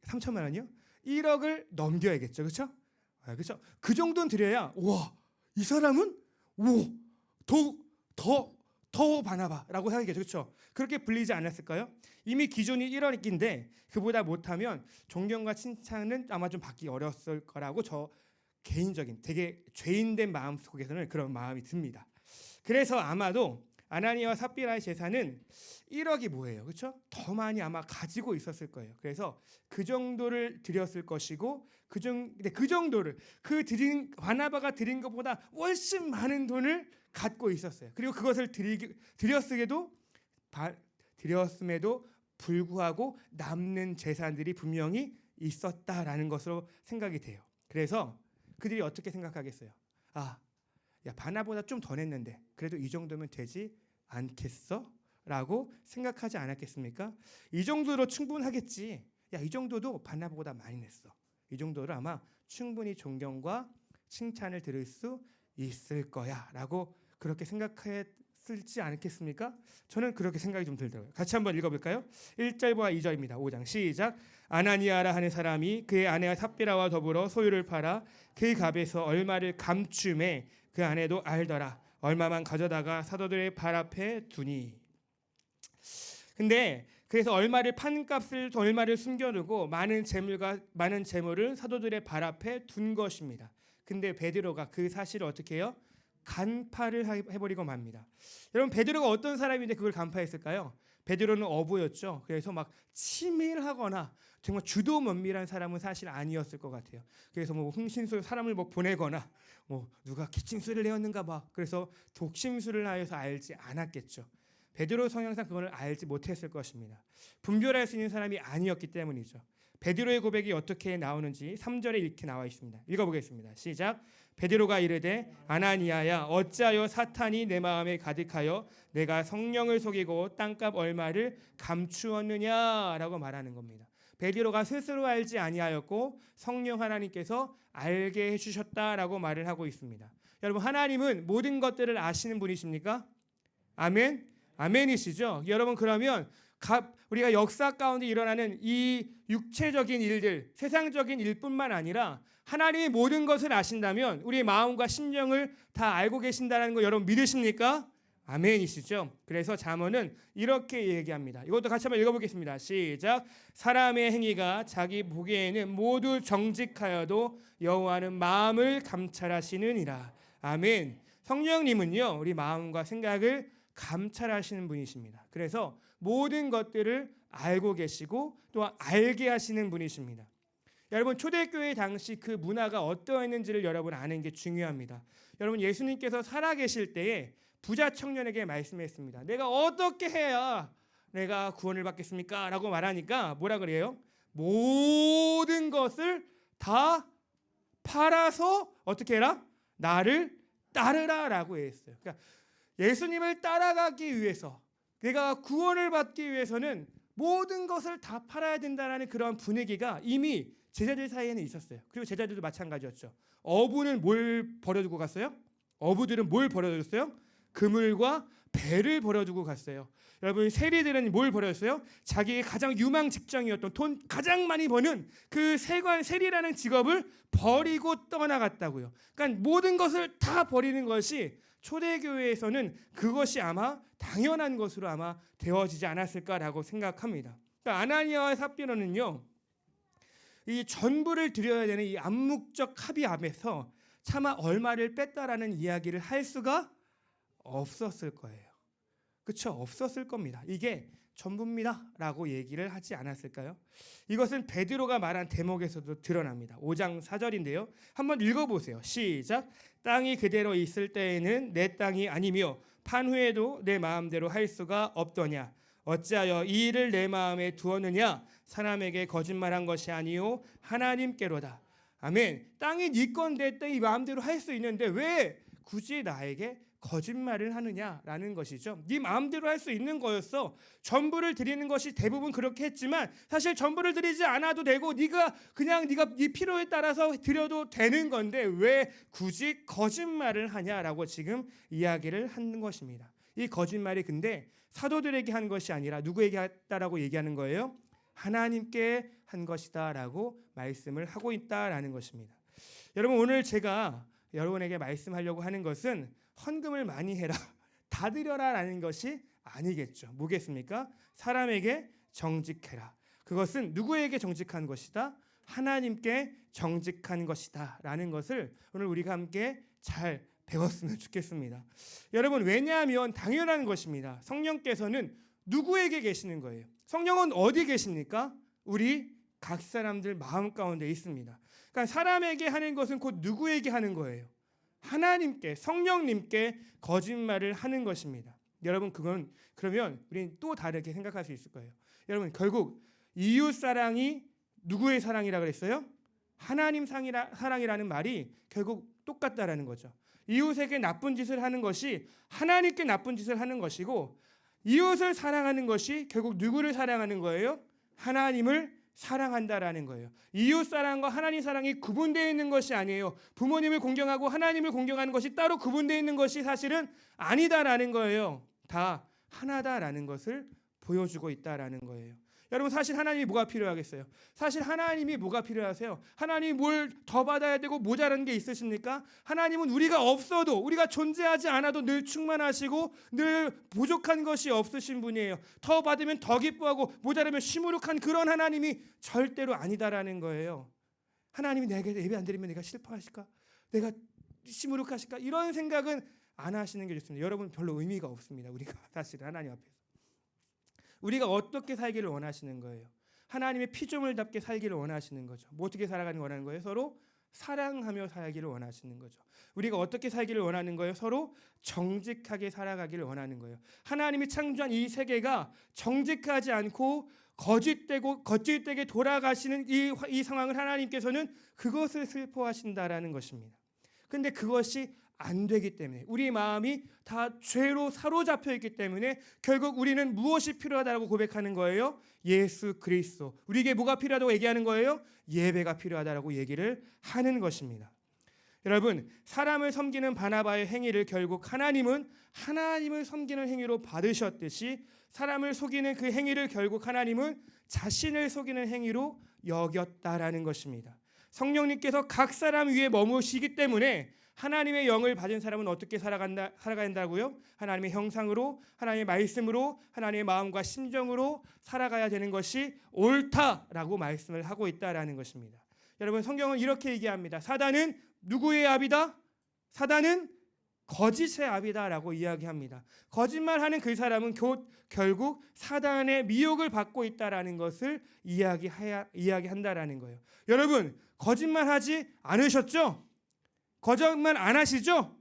A: 3천만 원이요? 1억을 넘겨야겠죠, 그렇죠? 그렇죠. 그 정도는 드려야 이 사람은 더 바나바라고 생각하겠죠, 그렇죠? 그렇게 불리지 않았을까요? 이미 기존이 1억인데 그보다 못하면 존경과 칭찬은 아마 좀 받기 어려웠을 거라고 저 개인적인 되게 죄인된 마음 속에서는 그런 마음이 듭니다. 그래서 아마도 아나니아와 삽비라의 재산은 1억이 뭐예요, 그렇죠? 더 많이 아마 가지고 있었을 거예요. 그래서 그 정도를 드렸을 것이고 그 정도를 바나바가 드린 것보다 훨씬 많은 돈을 갖고 있었어요. 그리고 그것을 드렸음에도 불구하고 남는 재산들이 분명히 있었다라는 것으로 생각이 돼요. 그래서 그들이 어떻게 생각하겠어요? 야, 바나보다 좀 더 냈는데 그래도 이 정도면 되지 않겠어? 라고 생각하지 않았겠습니까? 이 정도로 충분하겠지. 야, 이 정도도 바나보다 많이 냈어. 이 정도로 아마 충분히 존경과 칭찬을 들을 수 있을 거야 라고 그렇게 생각했을지 않겠습니까? 저는 그렇게 생각이 좀 들더라고요. 같이 한번 읽어볼까요? 1절과 2절입니다. 5장 시작. 아나니아라 하는 사람이 그의 아내와 삽비라와 더불어 소유를 팔아 그 값에서 얼마를 감춤해 그 아내도 알더라. 얼마만 가져다가 사도들의 발 앞에 두니. 근데 그래서 얼마를 얼마를 숨겨두고 많은 재물을 사도들의 발 앞에 둔 것입니다. 근데 베드로가 그 사실을 어떻게 해요? 간파를 해버리고 맙니다. 여러분, 베드로가 어떤 사람인데 그걸 간파했을까요? 베드로는 어부였죠. 그래서 막 치밀하거나 정말 주도 면밀한 사람은 사실 아니었을 것 같아요. 그래서 흥신소 사람을 보내거나 누가 기침소리를 내었는가 봐. 그래서 독심술을 하여서 알지 않았겠죠. 베드로 성향상 그걸 알지 못했을 것입니다. 분별할 수 있는 사람이 아니었기 때문이죠. 베드로의 고백이 어떻게 나오는지 3절에 이렇게 나와 있습니다. 읽어보겠습니다. 시작. 베드로가 이르되 아나니아야, 어찌하여 사탄이 내 마음에 가득하여 내가 성령을 속이고 땅값 얼마를 감추었느냐라고 말하는 겁니다. 베드로가 스스로 알지 아니하였고 성령 하나님께서 알게 해주셨다라고 말을 하고 있습니다. 여러분, 하나님은 모든 것들을 아시는 분이십니까? 아멘. 아멘이시죠. 여러분, 그러면 우리가 역사 가운데 일어나는 이 육체적인 일들, 세상적인 일뿐만 아니라 하나님이 모든 것을 아신다면 우리의 마음과 심령을 다 알고 계신다는 거 여러분 믿으십니까? 아멘이시죠. 그래서 잠언은 이렇게 얘기합니다. 이것도 같이 한번 읽어보겠습니다. 시작. 사람의 행위가 자기 보기에는 모두 정직하여도 여호와는 마음을 감찰하시느니라. 아멘. 성령님은요, 우리 마음과 생각을 감찰하시는 분이십니다. 그래서 모든 것들을 알고 계시고 또 알게 하시는 분이십니다. 여러분, 초대교회 당시 그 문화가 어떠했는지를 여러분 아는 게 중요합니다. 여러분, 예수님께서 살아계실 때에 부자 청년에게 말씀했습니다. 내가 어떻게 해야 내가 구원을 받겠습니까? 라고 말하니까 뭐라 그래요? 모든 것을 다 팔아서 어떻게 해라? 나를 따르라 라고 했어요. 그러니까 예수님을 따라가기 위해서, 내가 구원을 받기 위해서는 모든 것을 다 팔아야 된다는 그런 분위기가 이미 제자들 사이에는 있었어요. 그리고 제자들도 마찬가지였죠. 어부는 뭘 버려두고 갔어요? 어부들은 뭘 버려뒀어요? 그물과 배를 버려두고 갔어요. 여러분, 세리들은 뭘 버렸어요? 자기의 가장 유망 직장이었던 돈 가장 많이 버는 그 세리라는 직업을 버리고 떠나갔다고요. 그러니까 모든 것을 다 버리는 것이 초대교회에서는 그것이 아마 당연한 것으로 아마 되어지지 않았을까라고 생각합니다. 그러니까 아나니아와 삽비라는요, 이 전부를 드려야 되는 이 암묵적 합의 앞에서 차마 얼마를 뺐다라는 이야기를 할 수가 없었을 거예요. 그렇죠? 없었을 겁니다. 이게 전부입니다라고 얘기를 하지 않았을까요? 이것은 베드로가 말한 대목에서도 드러납니다. 5장 4절인데요. 한번 읽어보세요. 시작. 땅이 그대로 있을 때에는 내 땅이 아니며 판 후에도 내 마음대로 할 수가 없더냐. 어찌하여 이 일을 내 마음에 두었느냐. 사람에게 거짓말한 것이 아니요 하나님께로다. 아멘. 땅이 네 건데 이 마음대로 할 수 있는데 왜 굳이 나에게 거짓말을 하느냐라는 것이죠. 네 마음대로 할 수 있는 거였어. 전부를 드리는 것이 대부분 그렇게 했지만 사실 전부를 드리지 않아도 되고 네가 네 필요에 따라서 드려도 되는 건데 왜 굳이 거짓말을 하냐라고 지금 이야기를 하는 것입니다. 이 거짓말이 근데 사도들에게 한 것이 아니라 누구에게 했다라고 얘기하는 거예요? 하나님께 한 것이다라고 말씀을 하고 있다라는 것입니다. 여러분, 오늘 제가 여러분에게 말씀하려고 하는 것은 헌금을 많이 해라, 다 드려라라는 것이 아니겠죠. 뭐겠습니까? 사람에게 정직해라. 그것은 누구에게 정직한 것이다? 하나님께 정직한 것이다라는 것을 오늘 우리가 함께 잘 배웠으면 좋겠습니다. 여러분, 왜냐하면 당연한 것입니다. 성령께서는 누구에게 계시는 거예요? 성령은 어디 계십니까? 우리 각 사람들 마음 가운데 있습니다. 그러니까 사람에게 하는 것은 곧 누구에게 하는 거예요? 하나님께, 성령님께 거짓말을 하는 것입니다. 여러분, 그러면 우리는 또 다르게 생각할 수 있을 거예요. 여러분, 결국 이웃 사랑이 누구의 사랑이라 그랬어요? 하나님 사랑이라는 말이 결국 똑같다라는 거죠. 이웃에게 나쁜 짓을 하는 것이 하나님께 나쁜 짓을 하는 것이고, 이웃을 사랑하는 것이 결국 누구를 사랑하는 거예요? 하나님을 사랑한다라는 거예요. 이웃 사랑과 하나님 사랑이 구분되어 있는 것이 아니에요. 부모님을 공경하고 하나님을 공경하는 것이 따로 구분되어 있는 것이 사실은 아니다라는 거예요. 다 하나다라는 것을 보여주고 있다라는 거예요. 여러분, 사실 하나님이 뭐가 필요하겠어요? 사실 하나님이 뭐가 필요하세요? 하나님이 뭘 더 받아야 되고 모자란 게 있으십니까? 하나님은 우리가 없어도, 우리가 존재하지 않아도 늘 충만하시고 늘 부족한 것이 없으신 분이에요. 더 받으면 더 기뻐하고 모자라면 시무룩한 그런 하나님이 절대로 아니다라는 거예요. 하나님이 내게 예배 안 드리면 내가 슬퍼하실까? 내가 시무룩하실까? 이런 생각은 안 하시는 게 좋습니다. 여러분, 별로 의미가 없습니다. 우리가 사실 하나님 앞에서 우리가 어떻게 살기를 원하시는 거예요? 하나님의 피조물답게 살기를 원하시는 거죠. 뭐 어떻게 살아가는 원하는 거예요? 서로 사랑하며 살기를 원하시는 거죠. 우리가 어떻게 살기를 원하는 거예요? 서로 정직하게 살아가기를 원하는 거예요. 하나님이 창조한 이 세계가 정직하지 않고 거짓되게 돌아가시는 이 상황을 하나님께서는 그것을 슬퍼하신다라는 것입니다. 근데 그것이 안 되기 때문에, 우리 마음이 다 죄로 사로잡혀 있기 때문에 결국 우리는 무엇이 필요하다고 고백하는 거예요? 예수 그리스도. 우리에게 뭐가 필요하다고 얘기하는 거예요? 예배가 필요하다고 얘기를 하는 것입니다. 여러분, 사람을 섬기는 바나바의 행위를 결국 하나님을 섬기는 행위로 받으셨듯이 사람을 속이는 그 행위를 결국 하나님은 자신을 속이는 행위로 여겼다라는 것입니다. 성령님께서 각 사람 위에 머무시기 때문에 하나님의 영을 받은 사람은 어떻게 살아가야 한다고요? 하나님의 형상으로, 하나님의 말씀으로, 하나님의 마음과 심정으로 살아가야 되는 것이 옳다라고 말씀을 하고 있다라는 것입니다. 여러분, 성경은 이렇게 얘기합니다. 사단은 누구의 아비다? 사단은 거짓의 아비다라고 이야기합니다. 거짓말하는 그 사람은 결국 사단의 미혹을 받고 있다라는 것을 이야기한다라는 거예요. 여러분, 거짓말하지 않으셨죠? 거짓말 안 하시죠?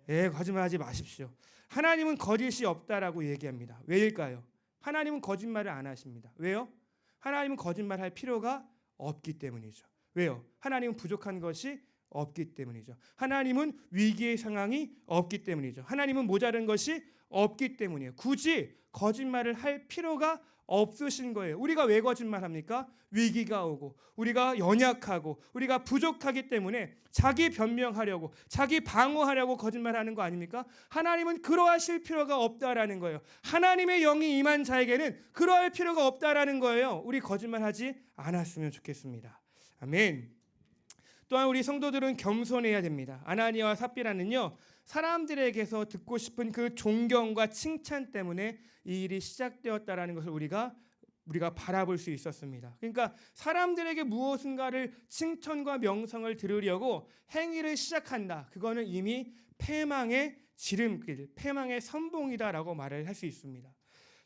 A: 예, 거짓말하지 마십시오. 하나님은 거짓이 없다라고 얘기합니다. 왜일까요? 하나님은 거짓말을 안 하십니다. 왜요? 하나님은 거짓말할 필요가 없기 때문이죠. 왜요? 하나님은 부족한 것이 없기 때문이죠. 하나님은 위기의 상황이 없기 때문이죠. 하나님은 모자란 것이 없기 때문이에요. 굳이 거짓말을 할 필요가 없으신 거예요. 우리가 왜 거짓말합니까? 위기가 오고 우리가 연약하고 우리가 부족하기 때문에 자기 변명하려고, 자기 방어하려고 거짓말하는 거 아닙니까? 하나님은 그러하실 필요가 없다라는 거예요. 하나님의 영이 임한 자에게는 그러할 필요가 없다라는 거예요. 우리 거짓말하지 않았으면 좋겠습니다. 아멘. 또한 우리 성도들은 겸손해야 됩니다. 아나니아와 삽비라는요, 사람들에게서 듣고 싶은 그 존경과 칭찬 때문에 이 일이 시작되었다라는 것을 우리가 바라볼 수 있었습니다. 그러니까 사람들에게 무엇인가를 칭찬과 명성을 들으려고 행위를 시작한다. 그거는 이미 패망의 지름길, 패망의 선봉이다라고 말을 할 수 있습니다.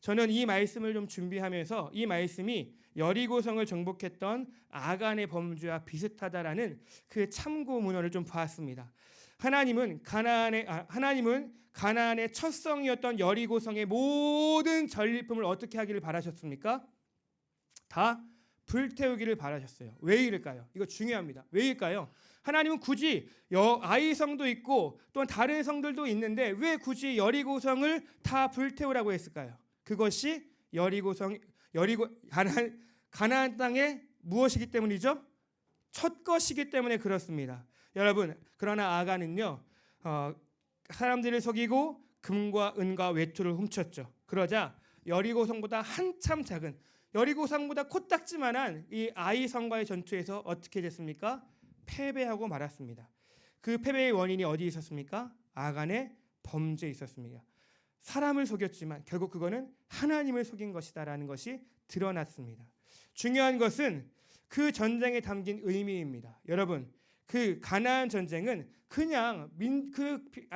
A: 저는 이 말씀을 좀 준비하면서 이 말씀이 여리고성을 정복했던 아간의 범죄와 비슷하다라는 그 참고 문헌을 좀 보았습니다. 하나님은 가나안의 첫 성이었던 여리고성의 모든 전리품을 어떻게 하기를 바라셨습니까? 다 불태우기를 바라셨어요. 왜일까요? 이거 중요합니다. 왜일까요? 하나님은 굳이 아이 성도 있고 또한 다른 성들도 있는데 왜 굳이 여리고성을 다 불태우라고 했을까요? 그것이 가나안 땅의 무엇이기 때문이죠? 첫 것이기 때문에 그렇습니다. 여러분, 그러나 아간은요, 사람들을 속이고 금과 은과 외투를 훔쳤죠. 그러자 여리고성보다 한참 작은, 여리고성보다 코딱지만한 이 아이 성과의 전투에서 어떻게 됐습니까? 패배하고 말았습니다. 그 패배의 원인이 어디에 있었습니까? 아간의 범죄에 있었습니다. 사람을 속였지만 결국 그거는 하나님을 속인 것이다라는 것이 드러났습니다. 중요한 것은 그 전쟁에 담긴 의미입니다. 여러분, 그 가나안 전쟁은 그냥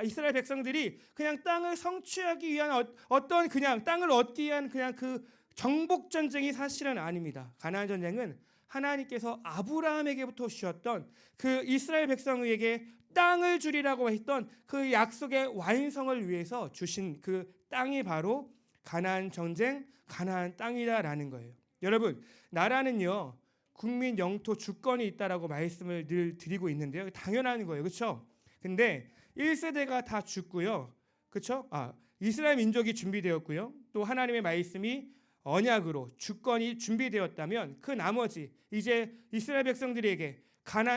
A: 이스라엘 백성들이 그냥 땅을 성취하기 위한 어떤 그냥 땅을 얻기 위한 그냥 그 정복 전쟁이 사실은 아닙니다. 가나안 전쟁은 하나님께서 아브라함에게부터 주셨던 그 이스라엘 백성에게 땅을 주리라고 했던 그 약속의 완성을 위해서 주신 그 땅이 바로 가나안 전쟁, 가나안 땅이다라는 거예요. 여러분, 나라는요, 국민 영토 주권이 있다라고 말씀을 늘 드리고 있는데요. 당연한 거예요. 그렇죠? 근데 1세대가 다 죽고요. 그렇죠? 이스라엘 민족이 준비되었고요. 또 하나님의 말씀이 언약으로 주권이 준비되었다면 그 나머지 이제 이스라엘 백성들에게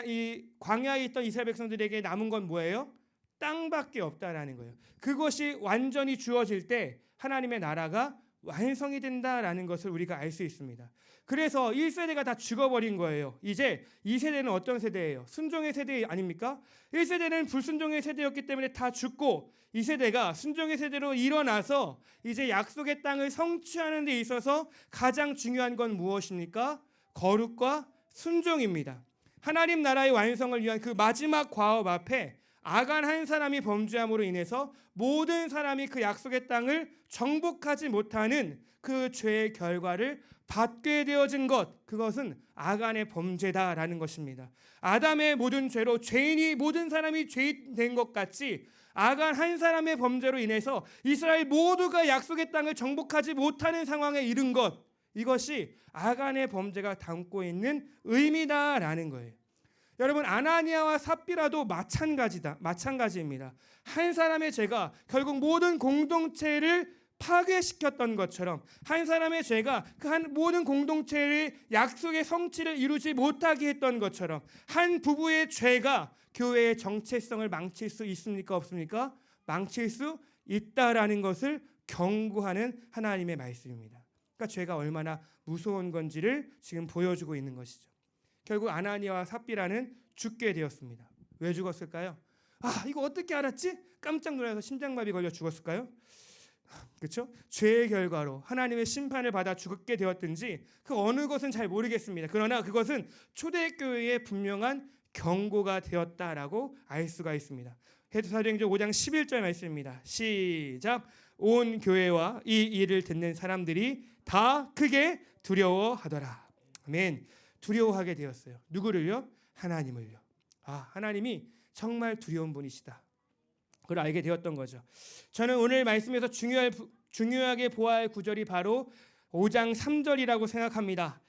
A: 이 광야에 있던 이스라엘 백성들에게 남은 건 뭐예요? 땅밖에 없다라는 거예요. 그것이 완전히 주어질 때 하나님의 나라가 완성이 된다라는 것을 우리가 알 수 있습니다. 그래서 1세대가 다 죽어버린 거예요. 이제 2세대는 어떤 세대예요? 순종의 세대 아닙니까? 1세대는 불순종의 세대였기 때문에 다 죽고 2세대가 순종의 세대로 일어나서 이제 약속의 땅을 성취하는 데 있어서 가장 중요한 건 무엇입니까? 거룩과 순종입니다. 하나님 나라의 완성을 위한 그 마지막 과업 앞에 아간 한 사람이 범죄함으로 인해서 모든 사람이 그 약속의 땅을 정복하지 못하는 그 죄의 결과를 받게 되어진 것, 그것은 아간의 범죄다라는 것입니다. 아담의 모든 죄로 죄인이 모든 사람이 죄인 된 것 같이 아간 한 사람의 범죄로 인해서 이스라엘 모두가 약속의 땅을 정복하지 못하는 상황에 이른 것, 이것이 아간의 범죄가 담고 있는 의미다라는 거예요. 여러분, 아나니아와 삽비라도 마찬가지입니다. 한 사람의 죄가 결국 모든 공동체를 파괴시켰던 것처럼 한 사람의 죄가 그 모든 공동체의 약속의 성취를 이루지 못하게 했던 것처럼 한 부부의 죄가 교회의 정체성을 망칠 수 있습니까? 없습니까? 망칠 수 있다라는 것을 경고하는 하나님의 말씀입니다. 그러니까 죄가 얼마나 무서운 건지를 지금 보여주고 있는 것이죠. 결국 아나니아와 삽비라는 죽게 되었습니다. 왜 죽었을까요? 이거 어떻게 알았지? 깜짝 놀라서 심장마비 걸려 죽었을까요? 그렇죠? 죄의 결과로 하나님의 심판을 받아 죽게 되었든지 그 어느 것은 잘 모르겠습니다. 그러나 그것은 초대교회의 분명한 경고가 되었다라고 알 수가 있습니다. 사도행전 5장 11절 말씀입니다. 시작. 온 교회와 이 일을 듣는 사람들이 다 크게 두려워하더라. 아멘. 두려워하게 되었어요. 누구를요? 하나님을요. 하나님이 정말 두려운 분이시다. 그걸 알게 되었던 거죠. 저는 오늘 말씀에서 중요하게 보아야 할 구절이 바로 5장 3절이라고 생각합니다.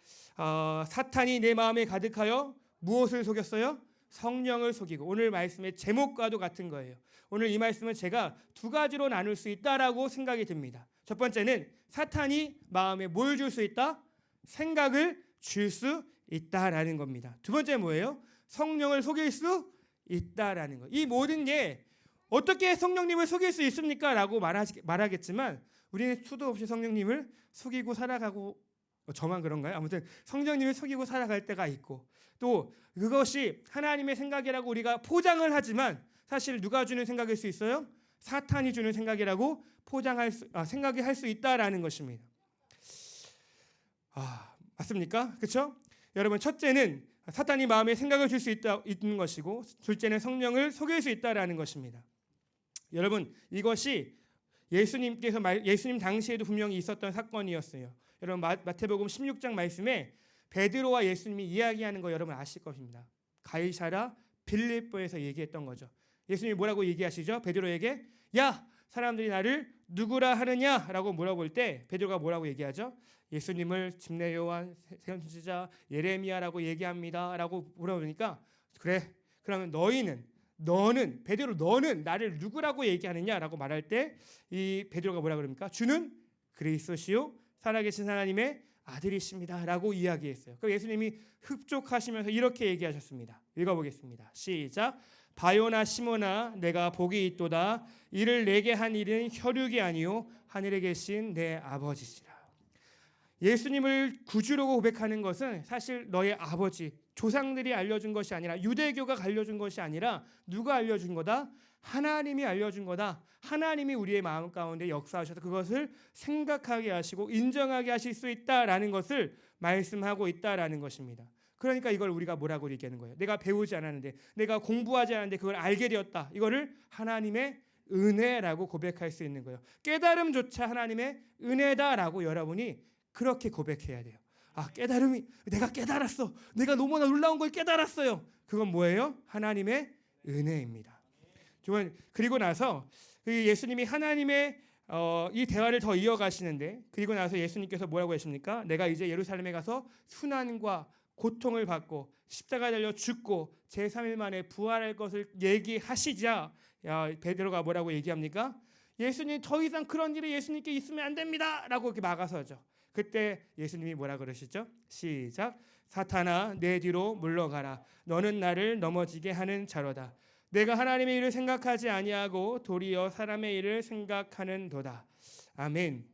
A: 사탄이 내 마음에 가득하여 무엇을 속였어요? 성령을 속이고. 오늘 말씀의 제목과도 같은 거예요. 오늘 이 말씀은 제가 두 가지로 나눌 수 있다라고 생각이 듭니다. 첫 번째는 사탄이 마음에 뭘 줄 수 있다? 생각을 줄 수 있다라는 겁니다. 두 번째 뭐예요? 성령을 속일 수 있다라는 거. 이 모든 게 어떻게 성령님을 속일 수 있습니까? 라고 말하겠지만 우리는 수도 없이 성령님을 속이고 살아가고, 저만 그런가요? 아무튼 성령님을 속이고 살아갈 때가 있고, 또 그것이 하나님의 생각이라고 우리가 포장을 하지만 사실 누가 주는 생각일 수 있어요? 사탄이 주는 생각이라고 생각이 할 수 있다라는 것입니다. 맞습니까? 그렇죠? 여러분, 첫째는 사탄이 마음에 생각을 줄 수 있는 것이고, 둘째는 성령을 속일 수 있다라는 것입니다. 여러분, 이것이 예수님 당시에도 분명히 있었던 사건이었어요. 여러분, 마태복음 16장 말씀에 베드로와 예수님이 이야기하는 거 여러분 아실 것입니다. 가이사랴 빌립보에서 얘기했던 거죠. 예수님이 뭐라고 얘기하시죠? 베드로에게, 야, 사람들이 나를 누구라 하느냐라고 물어볼 때 베드로가 뭐라고 얘기하죠? 예수님을 집례 요한, 선지자 예레미야라고 얘기합니다라고 물어보니까 그래. 그러면 너는 베드로 너는 나를 누구라고 얘기하느냐라고 말할 때 이 베드로가 뭐라 그럽니까? 주는 그리스도시요 살아계신 하나님의 아들이십니다라고 이야기했어요. 그 예수님이 흡족하시면서 이렇게 얘기하셨습니다. 읽어보겠습니다. 시작. 바요나 시모나 내가 복이 있도다. 이를 내게 한 일은 혈육이 아니요 하늘에 계신 내 아버지시라. 예수님을 구주로 고백하는 것은 사실 너의 아버지, 조상들이 알려준 것이 아니라 유대교가 알려준 것이 아니라 누가 알려준 거다? 하나님이 알려준 거다. 하나님이 우리의 마음 가운데 역사하셔서 그것을 생각하게 하시고 인정하게 하실 수 있다라는 것을 말씀하고 있다라는 것입니다. 그러니까 이걸 우리가 뭐라고 얘기하는 거예요? 내가 배우지 않았는데, 내가 공부하지 않았는데 그걸 알게 되었다. 이거를 하나님의 은혜라고 고백할 수 있는 거예요. 깨달음조차 하나님의 은혜다라고 여러분이 그렇게 고백해야 돼요. 아, 깨달음이 내가 깨달았어. 내가 너무나 놀라운 걸 깨달았어요. 그건 뭐예요? 하나님의 은혜입니다. 그리고 나서 예수님이 하나님의 이 대화를 더 이어가시는데, 그리고 나서 예수님께서 뭐라고 하십니까? 내가 이제 예루살렘에 가서 순환과 고통을 받고 십자가에 달려 죽고 제3일 만에 부활할 것을 얘기하시자 베드로가 뭐라고 얘기합니까? 예수님 더 이상 그런 일이 예수님께 있으면 안 됩니다 라고 이렇게 막아서죠. 그때 예수님이 뭐라 그러시죠? 시작. 사탄아 내 뒤로 물러가라. 너는 나를 넘어지게 하는 자로다. 내가 하나님의 일을 생각하지 아니하고 도리어 사람의 일을 생각하는도다. 아멘.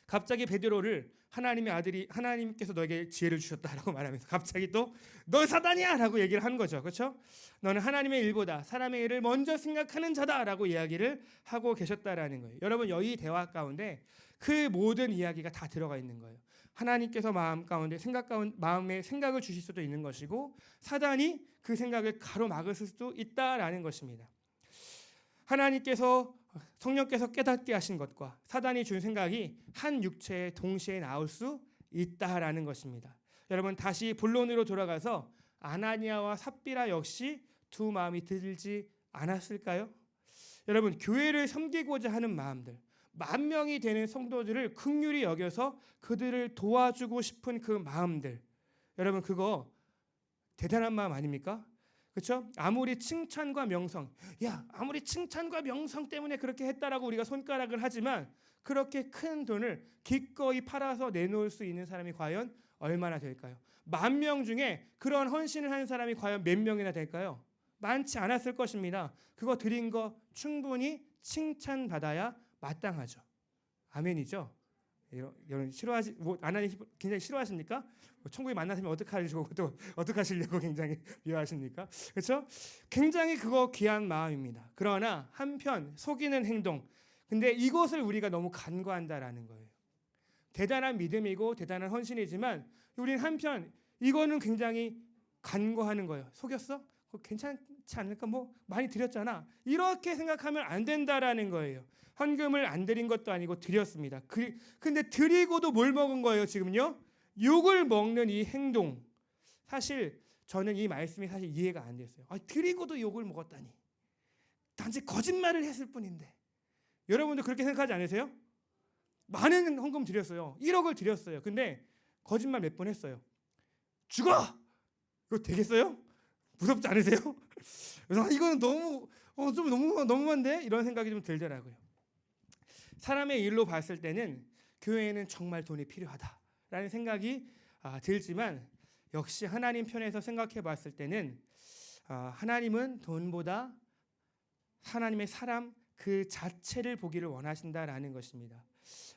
A: 갑자기 베드로를 하나님의 아들이 하나님께서 너에게 지혜를 주셨다라고 말하면서 갑자기 또 너 사단이야라고 얘기를 한 거죠. 그렇죠? 너는 하나님의 일보다 사람의 일을 먼저 생각하는 자다라고 이야기를 하고 계셨다라는 거예요. 여러분 이 대화 가운데 그 모든 이야기가 다 들어가 있는 거예요. 하나님께서 마음 가운데 마음에 생각을 주실 수도 있는 것이고 사단이 그 생각을 가로막을 수도 있다라는 것입니다. 하나님께서 성령께서 깨닫게 하신 것과 사단이 준 생각이 한 육체에 동시에 나올 수 있다라는 것입니다. 여러분 다시 본론으로 돌아가서 아나니아와 삽비라 역시 두 마음이 들지 않았을까요? 여러분 교회를 섬기고자 하는 마음들, 10,000명이 되는 성도들을 긍휼히 여겨서 그들을 도와주고 싶은 그 마음들, 여러분 그거 대단한 마음 아닙니까? 그렇죠? 아무리 칭찬과 명성, 아무리 칭찬과 명성 때문에 그렇게 했다라고 우리가 손가락을 하지만 그렇게 큰 돈을 기꺼이 팔아서 내놓을 수 있는 사람이 과연 얼마나 될까요? 10,000명 중에 그런 헌신을 하는 사람이 과연 몇 명이나 될까요? 많지 않았을 것입니다. 그거 드린 거 충분히 칭찬받아야 마땅하죠. 아멘이죠? 여러분 아나님 굉장히 싫어하십니까? 천국에 만나시면 어떡하시고 또 어떡하시려고 굉장히 미워하십니까? 그렇죠? 굉장히 그거 귀한 마음입니다. 그러나 한편 속이는 행동, 근데 이것을 우리가 너무 간과한다라는 거예요. 대단한 믿음이고 대단한 헌신이지만 우리는 한편 이거는 굉장히 간과하는 거예요. 속였어? 괜찮지 않을까? 많이 드렸잖아. 이렇게 생각하면 안 된다라는 거예요. 헌금을 안 드린 것도 아니고 드렸습니다. 근데 드리고도 뭘 먹은 거예요? 지금요? 욕을 먹는 이 행동. 사실 저는 이 말씀이 사실 이해가 안 됐어요. 드리고도 욕을 먹었다니. 단지 거짓말을 했을 뿐인데. 여러분도 그렇게 생각하지 않으세요? 많은 헌금 드렸어요. 1억을 드렸어요. 근데 거짓말 몇 번 했어요. 죽어! 이거 되겠어요? 무섭지 않으세요? 이거는 너무 좀 너무한데 이런 생각이 좀 들더라고요. 사람의 일로 봤을 때는 교회에는 정말 돈이 필요하다라는 생각이 들지만 역시 하나님 편에서 생각해 봤을 때는 하나님은 돈보다 하나님의 사람 그 자체를 보기를 원하신다라는 것입니다.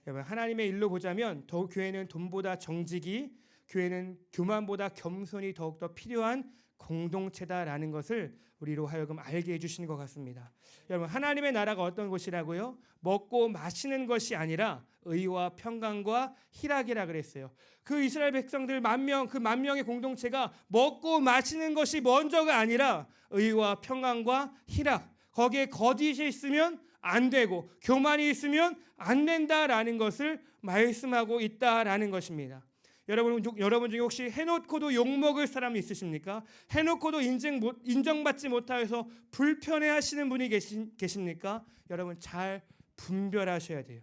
A: 여러분 하나님의 일로 보자면 교회는 돈보다 정직이, 교회는 교만보다 겸손이 더욱더 필요한 공동체다라는 것을 우리로 하여금 알게 해주시는 것 같습니다. 여러분 하나님의 나라가 어떤 곳이라고요? 먹고 마시는 것이 아니라 의와 평강과 희락이라 그랬어요. 그 이스라엘 백성들 10,000명, 그 10,000명의 공동체가 먹고 마시는 것이 먼저가 아니라 의와 평강과 희락, 거기에 거짓이 있으면 안 되고 교만이 있으면 안 된다라는 것을 말씀하고 있다라는 것입니다. 여러분 중에 혹시 해놓고도 욕먹을 사람이 있으십니까? 해놓고도 인정받지 못하여서 불편해하시는 분이 계십니까? 여러분 잘 분별하셔야 돼요.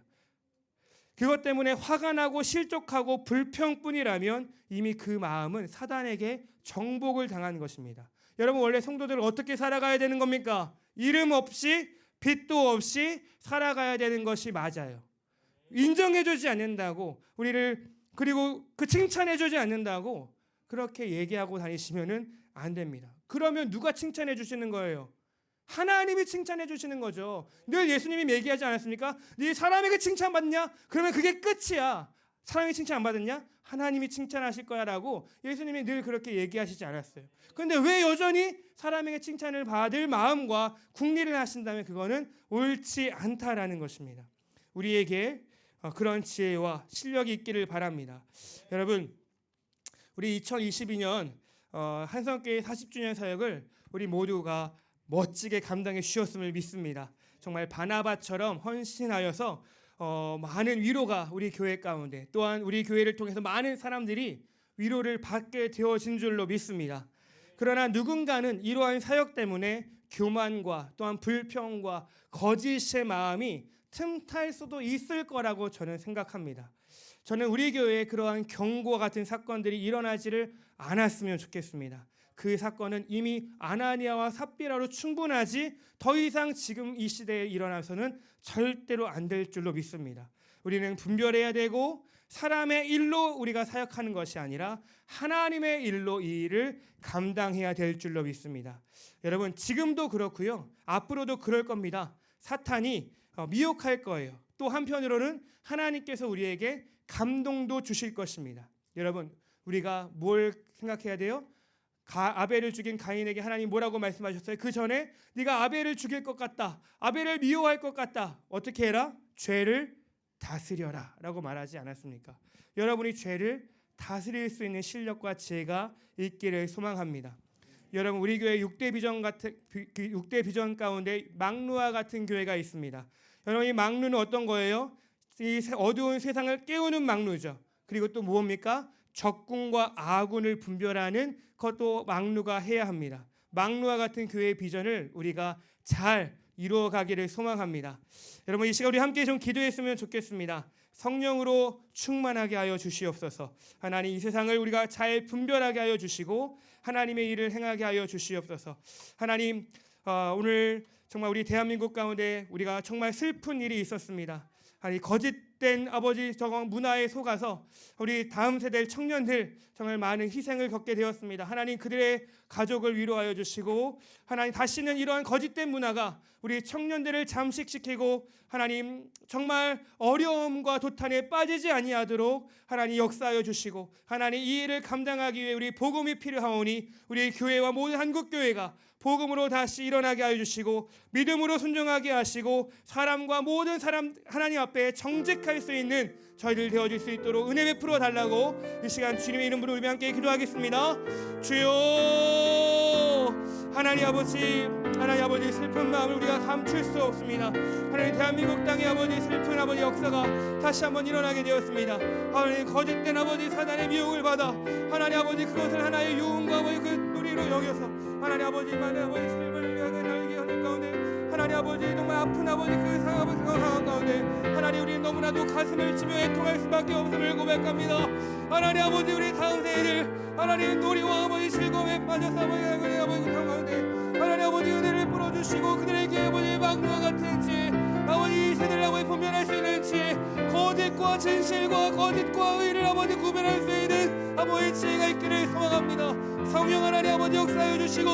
A: 그것 때문에 화가 나고 실족하고 불평뿐이라면 이미 그 마음은 사단에게 정복을 당한 것입니다. 여러분, 원래 성도들은 어떻게 살아가야 되는 겁니까? 이름 없이 빛도 없이 살아가야 되는 것이 맞아요. 인정해주지 않는다고, 우리를 그리고 그 칭찬해주지 않는다고 그렇게 얘기하고 다니시면은 안 됩니다. 그러면 누가 칭찬해 주시는 거예요? 하나님이 칭찬해 주시는 거죠. 늘 예수님이 얘기하지 않았습니까? 네 사람에게 칭찬받냐? 그러면 그게 끝이야. 사람이 칭찬 안 받았냐? 하나님이 칭찬하실 거야 라고 예수님이 늘 그렇게 얘기하시지 않았어요. 그런데 왜 여전히 사람에게 칭찬을 받을 마음과 궁리를 하신다면 그거는 옳지 않다라는 것입니다. 우리에게 그런 지혜와 실력이 있기를 바랍니다. 여러분, 우리 2022년 한성교회 40주년 사역을 우리 모두가 멋지게 감당해 주셨음을 믿습니다. 정말 바나바처럼 헌신하여서 많은 위로가 우리 교회 가운데, 또한 우리 교회를 통해서 많은 사람들이 위로를 받게 되어진 줄로 믿습니다. 그러나 누군가는 이러한 사역 때문에 교만과 또한 불평과 거짓의 마음이 틈탈 수도 있을 거라고 저는 생각합니다. 저는 우리 교회에 그러한 경고와 같은 사건들이 일어나지를 않았으면 좋겠습니다. 그 사건은 이미 아나니아와 삽비라로 충분하지 더 이상 지금 이 시대에 일어나서는 절대로 안 될 줄로 믿습니다. 우리는 분별해야 되고 사람의 일로 우리가 사역하는 것이 아니라 하나님의 일로 이 일을 감당해야 될 줄로 믿습니다. 여러분, 지금도 그렇고요. 앞으로도 그럴 겁니다. 사탄이 미혹할 거예요. 또 한편으로는 하나님께서 우리에게 감동도 주실 것입니다. 여러분, 우리가 뭘 생각해야 돼요? 아벨을 죽인 가인에게 하나님 뭐라고 말씀하셨어요? 그 전에 네가 아벨을 죽일 것 같다, 아벨을 미워할 것 같다, 어떻게 해라? 죄를 다스려라 라고 말하지 않았습니까? 여러분이 죄를 다스릴 수 있는 실력과 지혜가 있기를 소망합니다. 여러분, 우리 교회 6대 비전 가운데 막루와 같은 교회가 있습니다. 여러분, 이 막루는 어떤 거예요? 이 어두운 세상을 깨우는 막루죠. 그리고 또 무엇입니까? 적군과 아군을 분별하는 것도 막루가 해야 합니다. 막루와 같은 교회의 비전을 우리가 잘 이루어가기를 소망합니다. 여러분, 이 시간 우리 함께 좀 기도했으면 좋겠습니다. 성령으로 충만하게 하여 주시옵소서. 하나님, 이 세상을 우리가 잘 분별하게 하여 주시고 하나님의 일을 행하게 하여 주시옵소서. 하나님, 오늘 정말 우리 대한민국 가운데 우리가 정말 슬픈 일이 있었습니다. 아니, 거짓된 아버지 저거 문화에 속아서 우리 다음 세대 청년들 정말 많은 희생을 겪게 되었습니다. 하나님, 그들의 가족을 위로하여 주시고 하나님, 다시는 이러한 거짓된 문화가 우리 청년들을 잠식시키고 하나님 정말 어려움과 도탄에 빠지지 아니하도록 하나님 역사하여 주시고 하나님, 이 일을 감당하기 위해 우리 복음이 필요하오니 우리 교회와 모든 한국교회가 복음으로 다시 일어나게 하여 주시고 믿음으로 순종하게 하시고 사람과 모든 사람 하나님 앞에 정직할 수 있는 저희들 되어질 수 있도록 은혜 베풀어 달라고 이 시간 주님의 이름으로 우리 함께 기도하겠습니다. 주여, 하나님 아버지 슬픈 마음을 우리가 감출 수 없습니다. 하나님, 대한민국 땅의 아버지 슬픈 아버지 역사가 다시 한번 일어나게 되었습니다. 하나님, 거짓된 아버지 사단의 미혹을 받아 하나님 아버지 그것을 하나의 유흥과 아버지 그 놀이로 여겨서 하나님 아버지 많은 아버지 실물을 위하여 날게 하는 가운데 하나님 아버지 정말 아픈 아버지 그 상황 가운데 하나님, 우리 너무나도 가슴을 치며 애통할 수밖에 없음을 고백합니다. 하나님 아버지, 우리 다음 세대를 하나님 놀이와 아버지 즐거움에 빠져서 아버지 그 가운데 하나님 아버지 은혜를 풀어주시고 그들에게 아버지 막루와 같은 지혜, 아버지 이 세대를 아버지 분별할 수 있는 지혜, 거짓과 진실과 거짓과 의를 아버지 구별할 수 있는 아버지 지혜가 있기를 소망합니다. 성령 하나님 아버지 역사해 주시고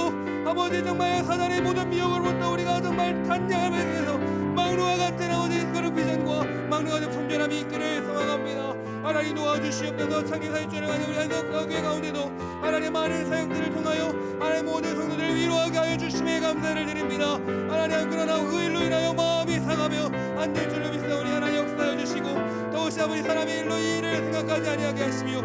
A: 아버지 정말 사단의 모든 미혹으로부터 우리가 정말 단장을 위해서 막루와 같은 아버지 그런 비전과 막루와 같은 분별함이 있기를 소망합니다. 하나님 도와주시옵소서. 창기사역전을 가진 우리 한성교회 가운데도 하나님 많은 사역들을 통하여 하나님 모든 성도들을 위로하게 하여 주심에 감사를 드립니다. 하나님, 그러나 그 일로 인하여 마음이 상하며 안 될 줄로 믿사오니 하나님 역사해 주시고 더욱 아버지 사람의 일로 이 일을 생각하지 아니하게 하시며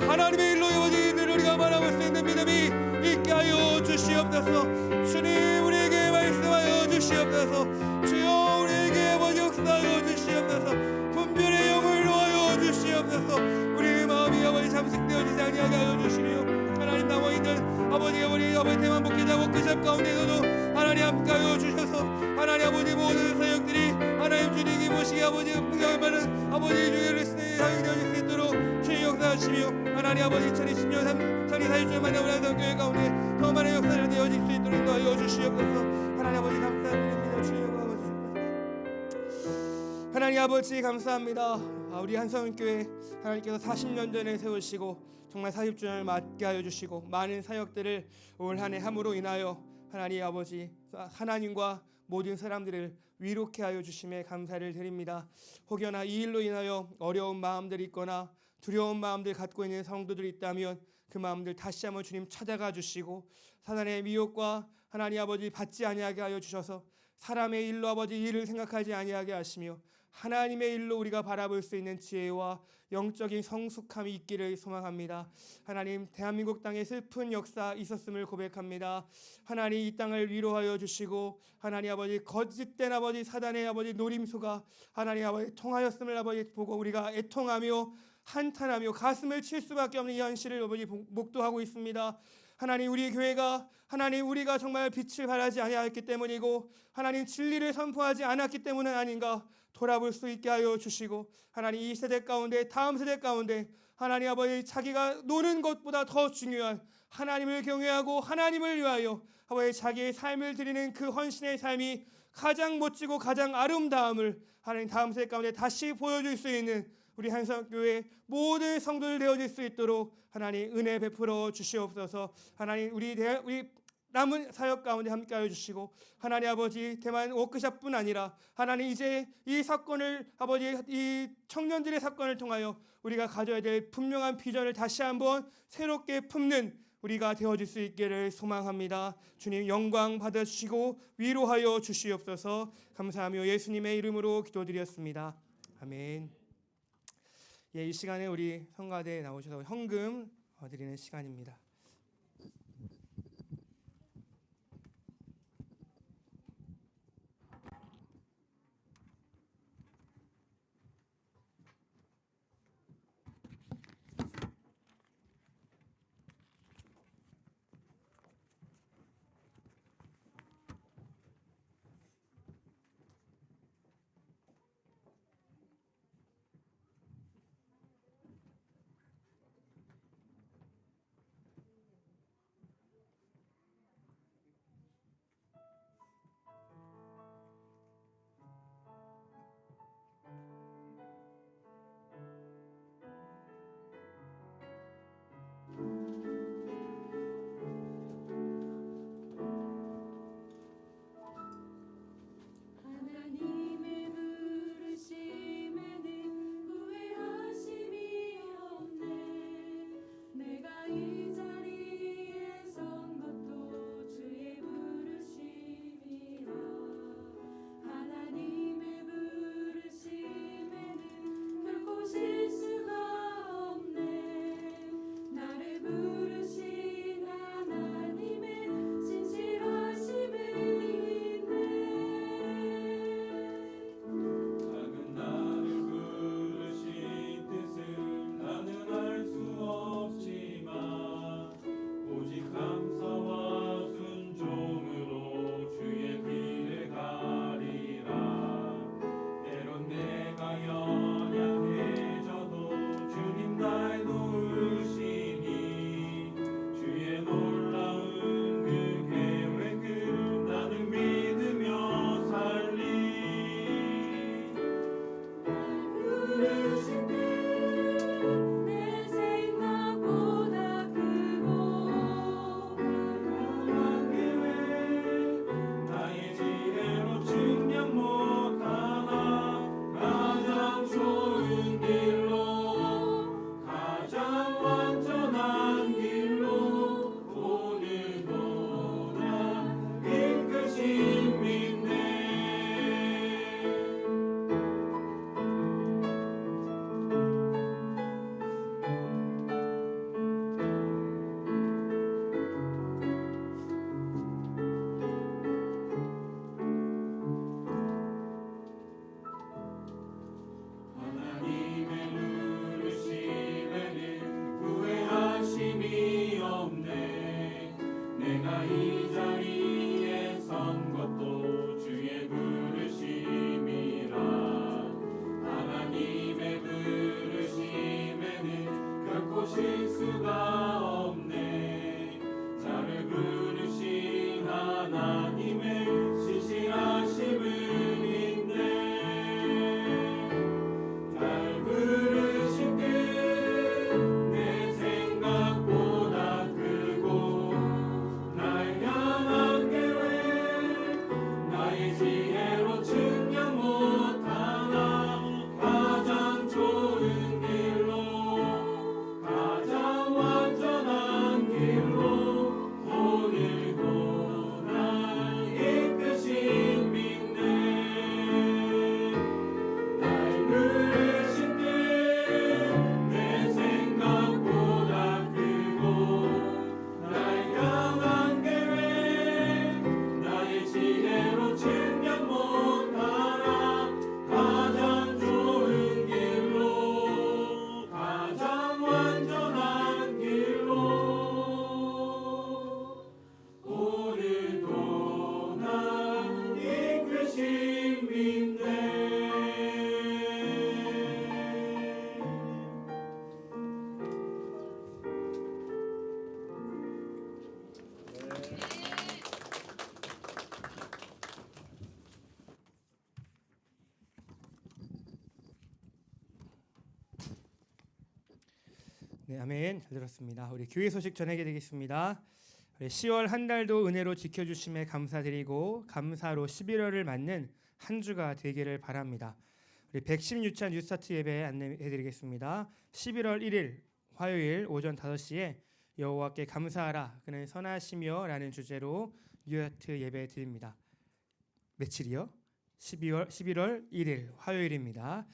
A: 하나님의 일로 아버지 늘 우리가 바라볼 수 있는 믿음이 있게 하여 주시옵소서. 주님, 우리에게 말씀하여 주시옵소서. 주여, 우리에게 아버지 역사하여 주시옵소서. 분별의 영을 놓아여 주시옵소서. 우리의 마음이 아버지 잠식되어지지 아니하게 하여 주시며 하나님, 남아있는 아버지 대만 목회자 워크숍 가운데서도 하나님 함께하여 주셔서 하나님 아버지 모든 사역들이 하나님 주님이 모시기 아버지 풍성한 많은 아버지 주의 주시며 하나님 아버지 2020년 선이 사주주를 만나 우리 한성교회 가운데 더 많은 역사를 되어질 수 있도록 인도하여 주시옵소서. 하나님 아버지 감사드립니다. 주여 하나님 아버지 감사합니다. 우리 한성교회 하나님께서 40년 전에 세우시고 정말 40주년을 맞게 하여 주시고 많은 사역들을 올 한 해 함으로 인하여 하나님 아버지 하나님과 모든 사람들을 위로케 하여 주심에 감사를 드립니다. 혹여나 이 일로 인하여 어려운 마음들이 있거나 두려운 마음들 갖고 있는 성도들이 있다면 그 마음들 다시 한번 주님 찾아가 주시고 사단의 미혹과 하나님 아버지 받지 아니하게 하여 주셔서 사람의 일로 아버지 일을 생각하지 아니하게 하시며 하나님의 일로 우리가 바라볼 수 있는 지혜와 영적인 성숙함이 있기를 소망합니다. 하나님 대한민국 땅에 슬픈 역사 있었음을 고백합니다. 하나님 이 땅을 위로하여 주시고 하나님 아버지 거짓된 아버지 사단의 아버지 노림수가 하나님 아버지 통하였음을 아버지 보고 우리가 애통하며 한탄하며 가슴을 칠 수밖에 없는 이 현실을 아버지 목도하고 있습니다. 하나님 우리 교회가 하나님 우리가 정말 빛을 발하지 아니하였기 때문이고 하나님 진리를 선포하지 않았기 때문은 아닌가 돌아볼 수 있게 하여 주시고 하나님 이 세대 가운데 다음 세대 가운데 하나님 아버지 자기가 노는 것보다 더 중요한 하나님을 경외하고 하나님을 위하여 아버지 자기의 삶을 드리는 그 헌신의 삶이 가장 멋지고 가장 아름다움을 하나님 다음 세대 가운데 다시 보여줄 수 있는 우리 한성교회 모든 성도들 되어질 수 있도록 하나님 은혜 베풀어 주시옵소서. 하나님 우리 남은 사역 가운데 함께하여 주시고 하나님 아버지 대만 워크숍뿐 아니라 하나님 이제 이 사건을 아버지 이 청년들의 사건을 통하여 우리가 가져야 될 분명한 비전을 다시 한번 새롭게 품는 우리가 되어질 수 있기를 소망합니다. 주님 영광 받아주시고 위로하여 주시옵소서. 감사하며 예수님의 이름으로 기도드렸습니다. 아멘. 이 시간에 우리 성가대에 나오셔서 헌금 드리는 시간입니다.
C: 실수가 없네. 나를 부르신 하나님의 신실하심을 믿네. 날 부르신 뜻내 생각보다 크고 날 향한 계획 나의 지혜로 측량 못하나 가장 좋은 길로 가장 완전한 길로 오늘도 날 이끄신 믿네. 날 부르신 뜻내 생각보다 크고 날 향한 계획 나의 지혜로 측량 못하나 가장 좋은 길로 가장 완전한 길로 오늘도 날 이끄신 믿네.
A: 네, 아멘. 잘 들었습니다. 우리 교회 소식 전하게 되겠습니다. 우리 10월 한 달도 은혜로 지켜주심에 감사드리고 감사로 11월을 맞는 한 주가 되기를 바랍니다. 우리 116차 뉴스타트 예배 안내해드리겠습니다. 11월 1일 화요일 오전 5시에 여호와께 감사하라 그는 선하시며 라는 주제로 뉴스타트 예배 드립니다. 며칠이요? 11월 1일 화요일입니다.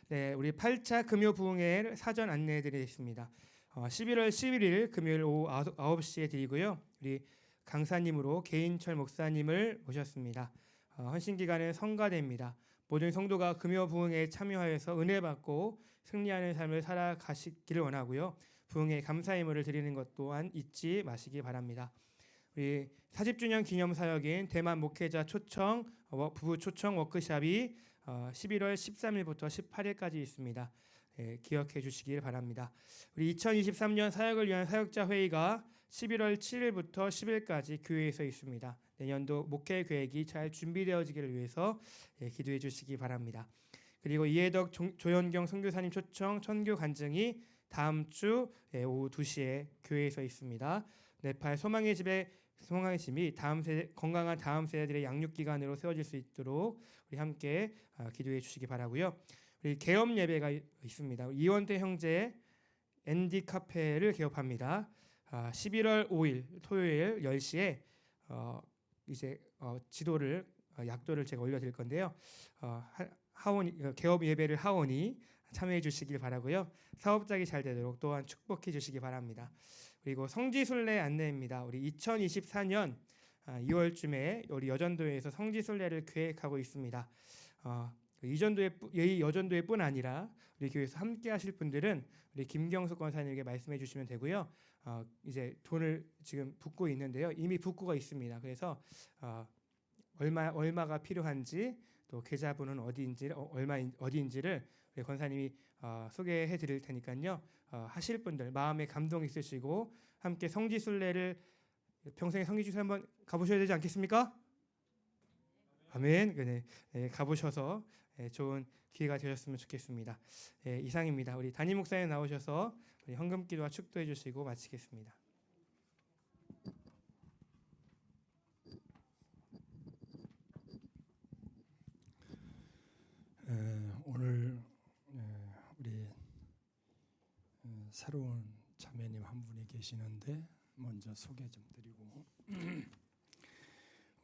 A: 네, 우리 8차 금요 부흥회 사전 안내해드리겠습니다. 11월 11일 금요일 오후 9시에 드리고요. 우리 강사님으로 개인철 목사님을 모셨습니다. 헌신 기간은 성가대입니다. 모든 성도가 금요 부흥회에 참여하여서 은혜 받고 승리하는 삶을 살아가시기를 원하고요. 부흥회 감사 예물을 드리는 것 또한 잊지 마시기 바랍니다. 우리 40주년 기념 사역인 대만 목회자 초청 부부 초청 워크숍이 11월 13일부터 18일까지 있습니다. 기억해 주시길 바랍니다. 우리 2023년 사역을 위한 사역자 회의가 11월 7일부터 10일까지 교회에서 있습니다. 내년도 목회 계획이 잘 준비되어지기를 위해서 기도해 주시기 바랍니다. 그리고 이해덕 조현경 선교사님 초청 천교 간증이 다음 주 오후 2시에 교회에서 있습니다. 네팔 소망의 집이 다음 세대, 건강한 다음 세대들의 양육 기관으로 세워질 수 있도록 우리 함께 기도해 주시기 바라고요. 우리 개업 예배가 있습니다. 이원태 형제 앤디 카페를 개업합니다. 11월 5일 토요일 10시에 이제 지도를 약도를 제가 올려드릴 건데요. 하원이 개업 예배를 하원이 참여해 주시길 바라고요. 사업작이 잘 되도록 또한 축복해 주시기 바랍니다. 그리고 성지순례 안내입니다. 우리 2024년 2월쯤에 우리 여전도회에서 성지순례를 계획하고 있습니다. 이 여전도회뿐 아니라 우리 교회에서 함께하실 분들은 우리 김경숙 권사님에게 말씀해 주시면 되고요. 이제 돈을 지금 붓고 있는데요. 이미 붓고가 있습니다. 그래서 얼마가 필요한지 또 계좌번호는 어디인지를 우리 권사님이 소개해 드릴 테니까요. 하실 분들 마음에 감동 있으시고 함께 성지순례를 평생에 성지순례 한번 가보셔야 되지 않겠습니까? 아멘. 네, 가보셔서 좋은 기회가 되셨으면 좋겠습니다. 이상입니다. 우리 담임 목사님 나오셔서 우리 헌금기도와 축도해 주시고 마치겠습니다.
D: 오늘 우리 새로운 자매님 한 분이 계시는데 먼저 소개 좀 드리고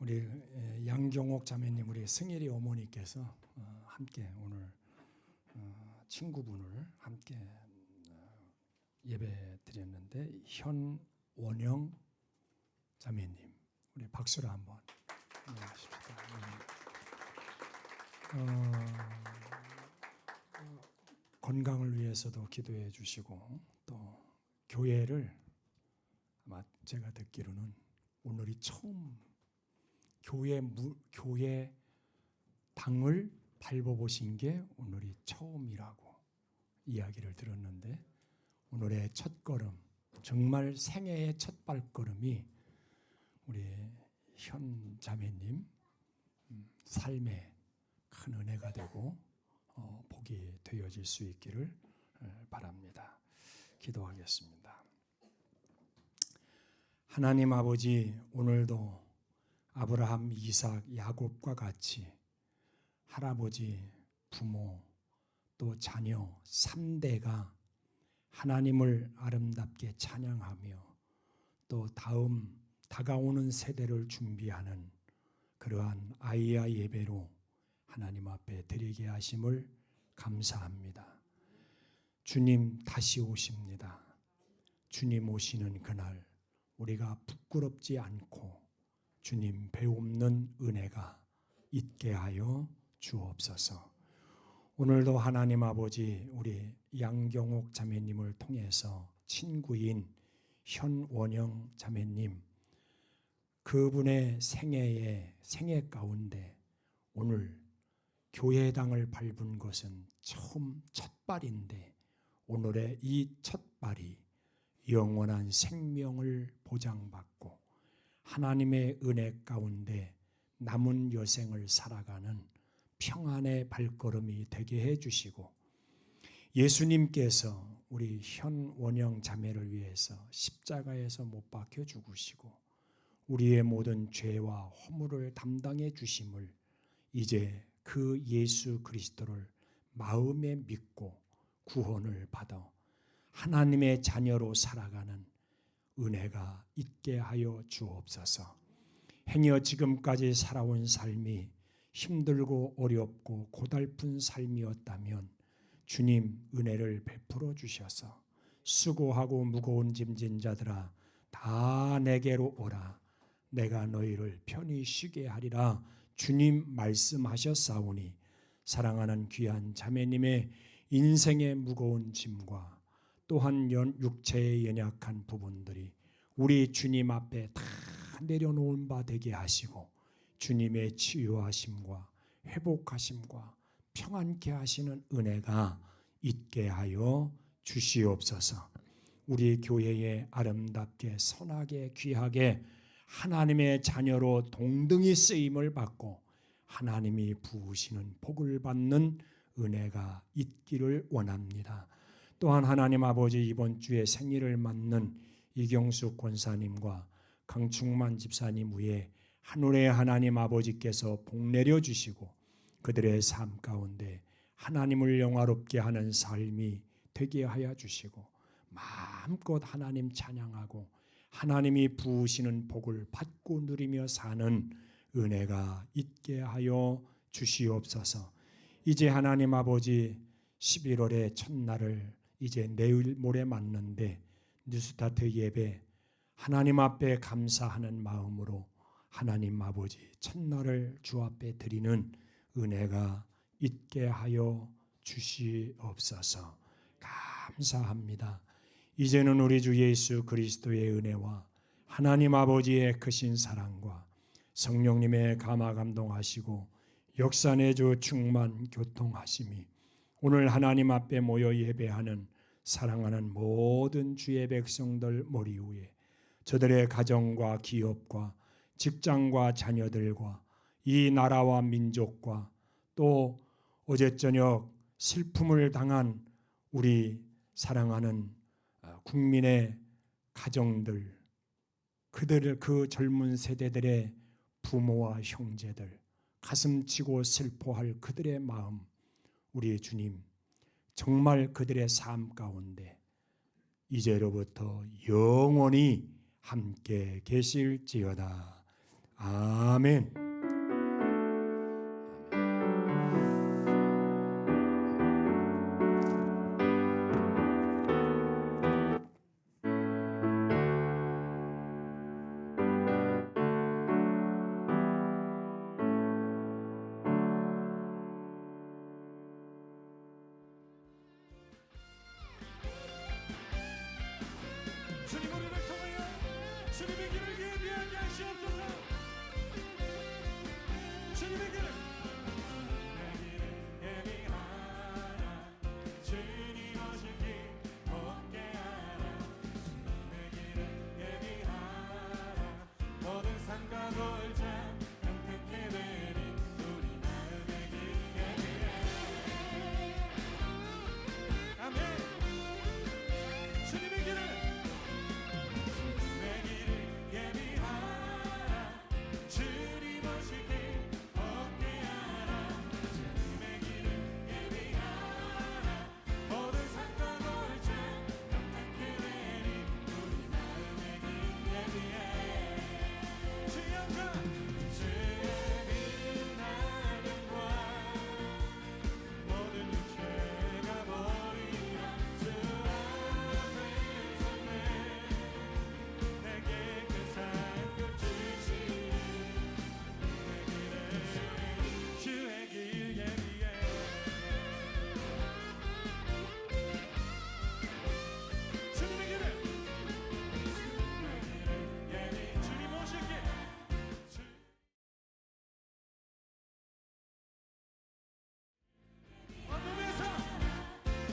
D: 우리 양경옥 자매님 우리 승일이 어머니께서 함께 오늘 친구분을 함께 예배 드렸는데 현원영 자매님 우리 박수로 한번 하십시다. 건강을 위해서도 기도해 주시고 또 교회를 아마 제가 듣기로는 오늘이 처음 교회 당을 밟아보신 게 오늘이 처음이라고 이야기를 들었는데 오늘의 첫걸음, 정말 생애의 첫 발걸음이 우리 현 자매님 삶에 큰 은혜가 되고 복이 되어질 수 있기를 바랍니다. 기도하겠습니다. 하나님 아버지, 오늘도 아브라함, 이삭, 야곱과 같이 할아버지, 부모, 또 자녀 3대가 하나님을 아름답게 찬양하며 또 다가오는 세대를 준비하는 그러한 아이야 예배로 하나님 앞에 드리게 하심을 감사합니다. 주님 다시 오십니다. 주님 오시는 그날 우리가 부끄럽지 않고 주님 배움는 은혜가 있게 하여 주옵소서. 오늘도 하나님 아버지, 우리 양경옥 자매님을 통해서 친구인 현원영 자매님, 그분의 생애 가운데 오늘 교회당을 밟은 것은 처음 첫발인데 오늘의 이 첫발이 영원한 생명을 보장받고 하나님의 은혜 가운데 남은 여생을 살아가는 평안의 발걸음이 되게 해주시고, 예수님께서 우리 현원영 자매를 위해서 십자가에서 못 박혀 죽으시고 우리의 모든 죄와 허물을 담당해 주심을 이제 그 예수 그리스도를 마음에 믿고 구원을 받아 하나님의 자녀로 살아가는 은혜가 있게 하여 주옵소서. 행여 지금까지 살아온 삶이 힘들고 어렵고 고달픈 삶이었다면 주님 은혜를 베풀어 주셔서 수고하고 무거운 짐진 자들아 다 내게로 오라, 내가 너희를 편히 쉬게 하리라 주님 말씀하셨사오니, 사랑하는 귀한 자매님의 인생의 무거운 짐과 또한 육체의 연약한 부분들이 우리 주님 앞에 다 내려놓은 바 되게 하시고 주님의 치유하심과 회복하심과 평안케 하시는 은혜가 있게 하여 주시옵소서. 우리 교회에 아름답게 선하게 귀하게 하나님의 자녀로 동등히 쓰임을 받고 하나님이 부으시는 복을 받는 은혜가 있기를 원합니다. 또한 하나님 아버지, 이번 주에 생일을 맞는 이경숙 권사님과 강충만 집사님 위에 하늘의 하나님 아버지께서 복 내려 주시고 그들의 삶 가운데 하나님을 영화롭게 하는 삶이 되게 하여 주시고 마음껏 하나님 찬양하고 하나님이 부으시는 복을 받고 누리며 사는 은혜가 있게 하여 주시옵소서. 이제 하나님 아버지, 11월의 첫날을 이제 내일 모레 맞는데 뉴스타트 예배 하나님 앞에 감사하는 마음으로 하나님 아버지 첫날을 주 앞에 드리는 은혜가 있게 하여 주시옵소서. 감사합니다. 이제는 우리 주 예수 그리스도의 은혜와 하나님 아버지의 크신 사랑과 성령님의 감화 감동하시고 역사내주 충만 교통하심이 오늘 하나님 앞에 모여 예배하는 사랑하는 모든 주의 백성들 머리 위에, 저들의 가정과 기업과 직장과 자녀들과 이 나라와 민족과 또 어제 저녁 슬픔을 당한 우리 사랑하는 국민의 가정들, 그들을 그 젊은 세대들의 부모와 형제들, 가슴치고 슬퍼할 그들의 마음, 우리 주님 정말 그들의 삶 가운데 이제로부터 영원히 함께 계실지어다. 아멘.
C: 주님 우리를 통하여 주님의 길을 예비하게 하시옵소서. 주님의 길을